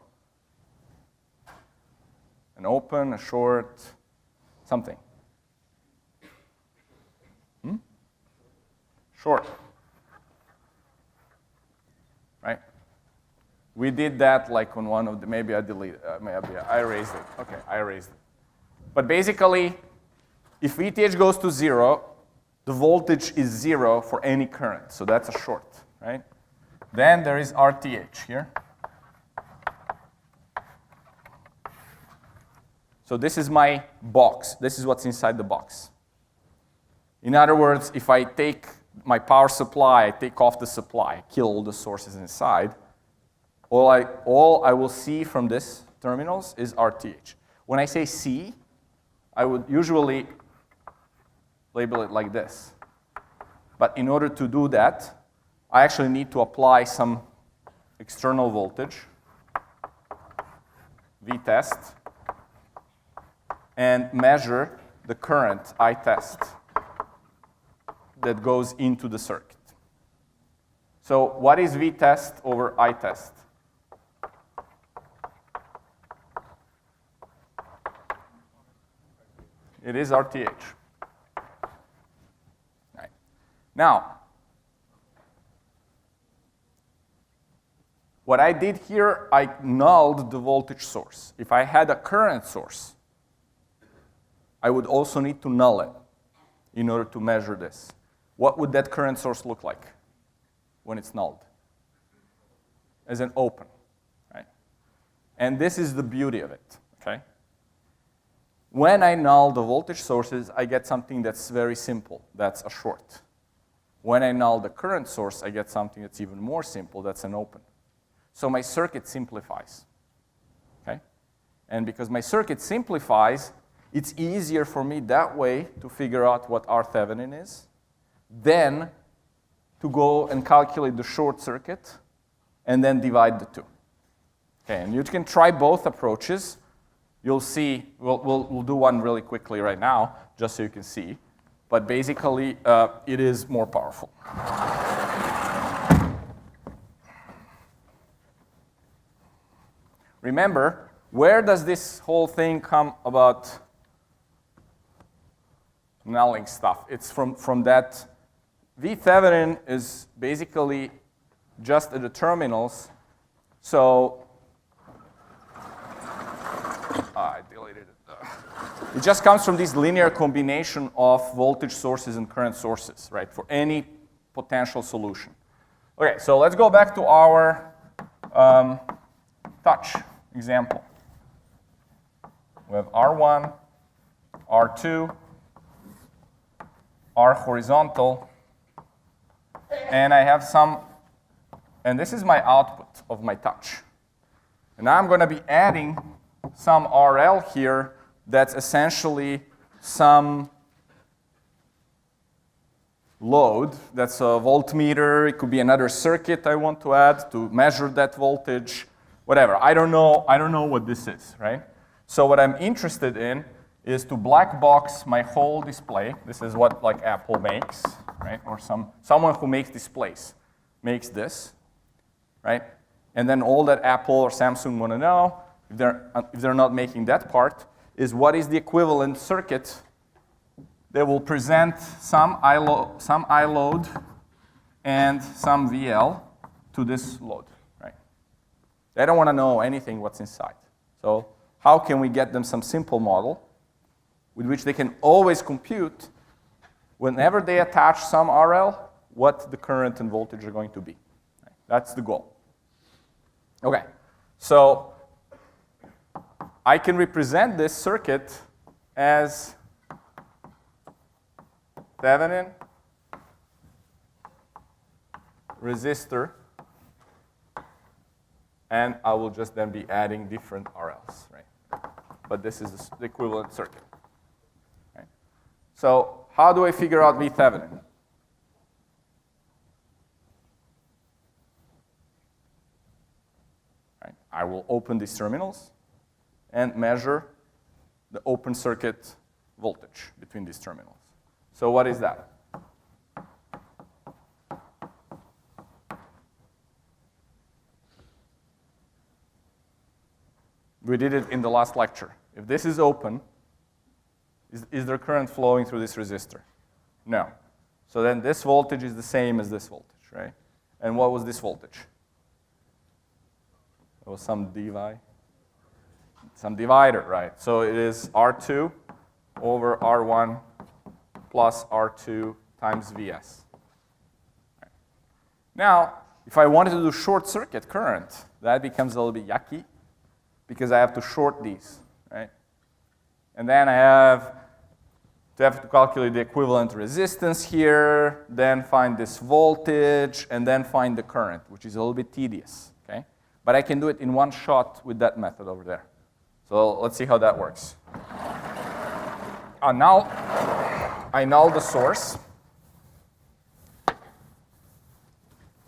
An open, a short, something. Short. Right? We did that like on one of the, maybe I deleted, maybe I erased it. Okay, I erased it. But basically, if VTH goes to 0, the voltage is 0 for any current. So that's a short, right? Then there is RTH here. So this is my box. This is what's inside the box. In other words, if I take my power supply, I take off the supply, kill all the sources inside, all I will see from this terminals is RTH. When I say see, I would usually label it like this. But in order to do that, I actually need to apply some external voltage, V test, and measure the current, I test, that goes into the circuit. So what is V test over I test? It is RTH. Right. Now, what I did here, I nulled the voltage source. If I had a current source, I would also need to null it in order to measure this. What would that current source look like when it's nulled? As an open, right? And this is the beauty of it, okay? When I null the voltage sources, I get something that's very simple. That's a short. When I null the current source, I get something that's even more simple. That's an open. So my circuit simplifies, okay? And because my circuit simplifies, it's easier for me that way to figure out what R Thevenin is than to go and calculate the short circuit and then divide the two. Okay, and you can try both approaches. You'll see, we'll do one really quickly right now, just so you can see. But basically, it is more powerful. Remember, where does this whole thing come about nulling stuff? It's from that V Thevenin is basically just at the terminals. So I deleted it. It just comes from this linear combination of voltage sources and current sources, right, for any potential solution. Okay, so let's go back to our touch example. We have R1, R2, R horizontal, and I have some, and this is my output of my touch. And now I'm going to be adding some RL here that's essentially some load. That's a voltmeter. It could be another circuit I want to add to measure that voltage, whatever. I don't know what this is, right? So what I'm interested in is to black box my whole display. This is what like Apple makes, right? Or someone who makes displays makes this, right? And then all that Apple or Samsung want to know, if they're not making that part, is what is the equivalent circuit that will present some iLoad and some VL to this load, right? They don't want to know anything what's inside. So how can we get them some simple model with which they can always compute whenever they attach some RL, what the current and voltage are going to be. Right? That's the goal. Okay, so I can represent this circuit as Thevenin resistor, and I will just then be adding different RLs, right? But this is the equivalent circuit. Right? So how do I figure out V Thevenin? Right? I will open these terminals and measure the open circuit voltage between these terminals. So what is that? We did it in the last lecture. If this is open, is there current flowing through this resistor? No. So then this voltage is the same as this voltage, right? And what was this voltage? It was some divider, right? So it is R2 over R1 plus R2 times Vs. Right. Now, if I wanted to do short circuit current, that becomes a little bit yucky because I have to short these, right? And then I have to calculate the equivalent resistance here, then find this voltage, and then find the current, which is a little bit tedious, okay? But I can do it in one shot with that method over there. So let's see how that works. I null the source.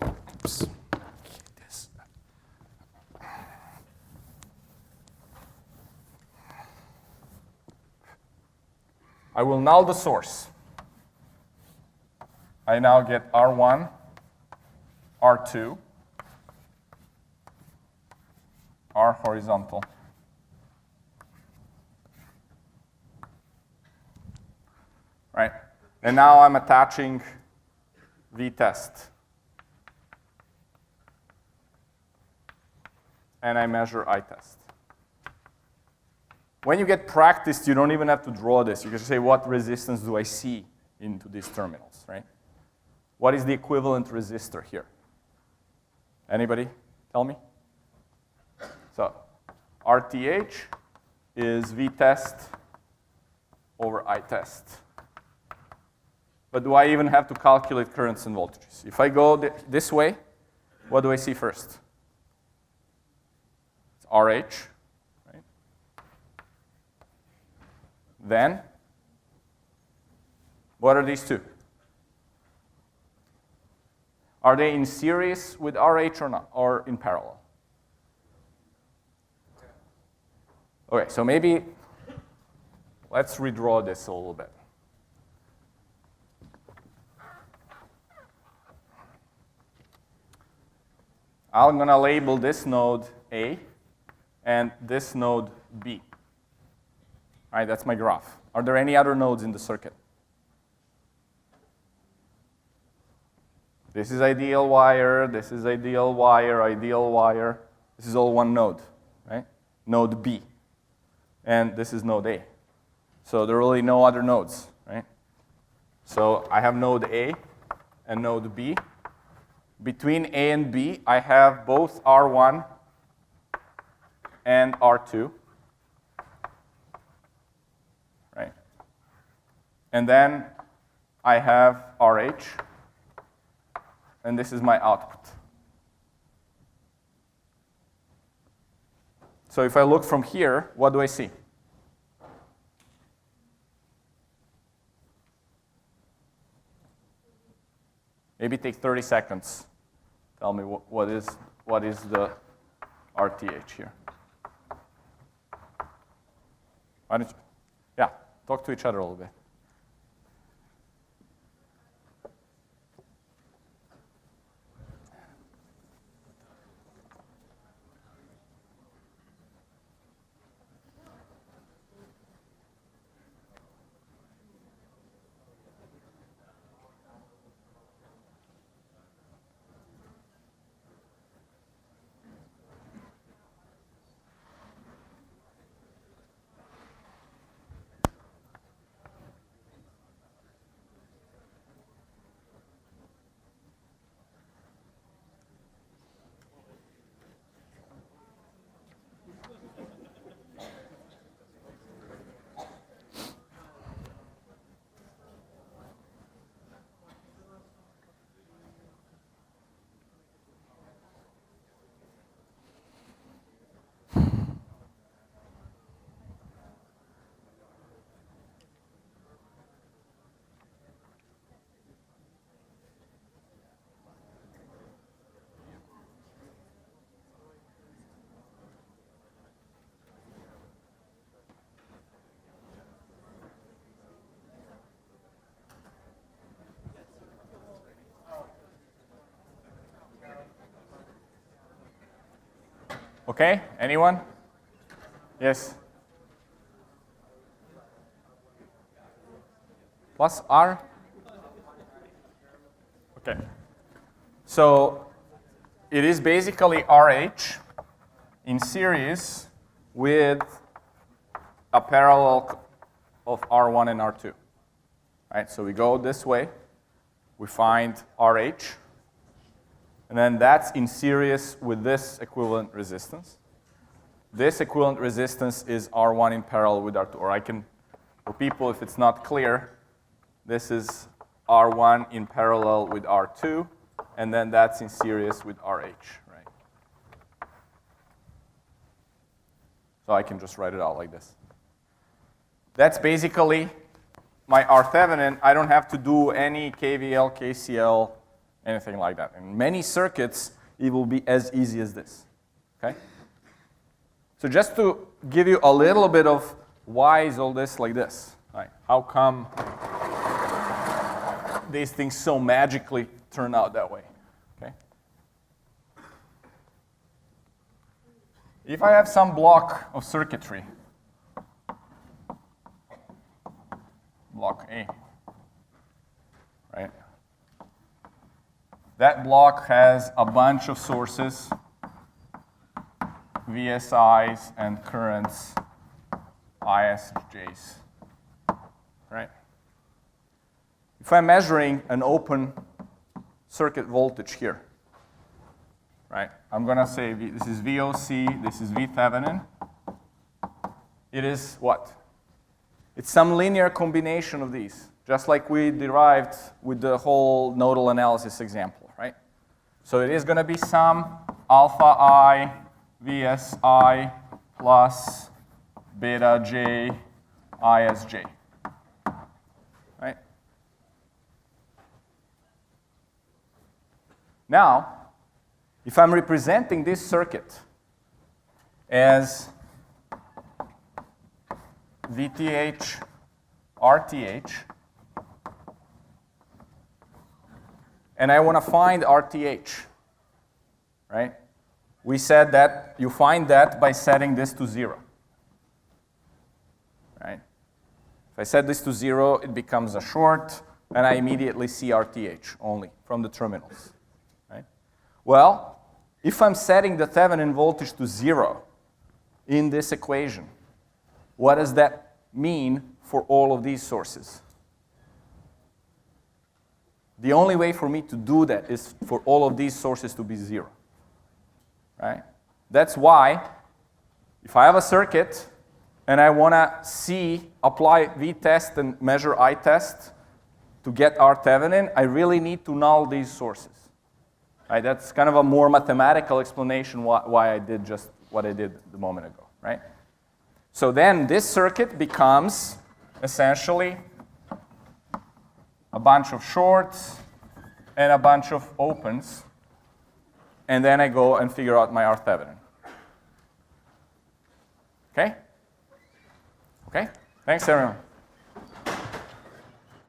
Oops. I will null the source. I now get R1, R2, R horizontal. Right? And now I'm attaching V-test. And I measure I-test. When you get practiced, you don't even have to draw this. You can say, what resistance do I see into these terminals, right? What is the equivalent resistor here? Anybody tell me? So RTH is V-test over I-test. But do I even have to calculate currents and voltages? If I go this way, what do I see first? It's RH. Right? Then, what are these two? Are they in series with RH or not, or in parallel? Okay, so maybe let's redraw this a little bit. I'm going to label this node A and this node B. All right, that's my graph. Are there any other nodes in the circuit? This is ideal wire, this is ideal wire, ideal wire. This is all one node, right? Node B. And this is node A. So there are really no other nodes, right? So I have node A and node B. Between A and B, I have both R1 and R2. Right? And then I have RH, and this is my output. So if I look from here, what do I see? Maybe take 30 seconds. Tell me what is the RTH here. Why don't you? Yeah, talk to each other a little bit. Okay, anyone? Yes. Plus R? Okay. So it is basically RH in series with a parallel of R1 and R2. Right, so we go this way, we find RH, and then that's in series with this equivalent resistance. This equivalent resistance is R1 in parallel with R2. Or I can, for people, if it's not clear, this is R1 in parallel with R2, and then that's in series with RH, right? So I can just write it out like this. That's basically my R Thevenin. I don't have to do any KVL, KCL, anything like that. In many circuits, it will be as easy as this, okay? So just to give you a little bit of why is all this like this, right? How come these things so magically turn out that way, okay? If I have some block of circuitry, block A, right? That block has a bunch of sources, VSIs and currents, ISJs, right? If I'm measuring an open circuit voltage here, right? I'm going to say this is VOC, this is VThevenin. It is what? It's some linear combination of these, just like we derived with the whole nodal analysis example, right? So it is going to be some alpha I VSI plus beta J ISJ, right? Now, if I'm representing this circuit as VTH, RTH, and I want to find RTH, right? We said that you find that by setting this to 0, right? If I set this to 0, it becomes a short, and I immediately see RTH only from the terminals, right? Well, if I'm setting the Thevenin voltage to 0 in this equation, what does that mean for all of these sources? The only way for me to do that is for all of these sources to be 0. Right? That's why if I have a circuit and I want to apply V-test and measure I-test to get R Thevenin, I really need to null these sources. Right? That's kind of a more mathematical explanation why I did just what I did a moment ago. Right? So then this circuit becomes essentially a bunch of shorts and a bunch of opens, and then I go and figure out my R Thevenin. Okay? Okay? Thanks, everyone.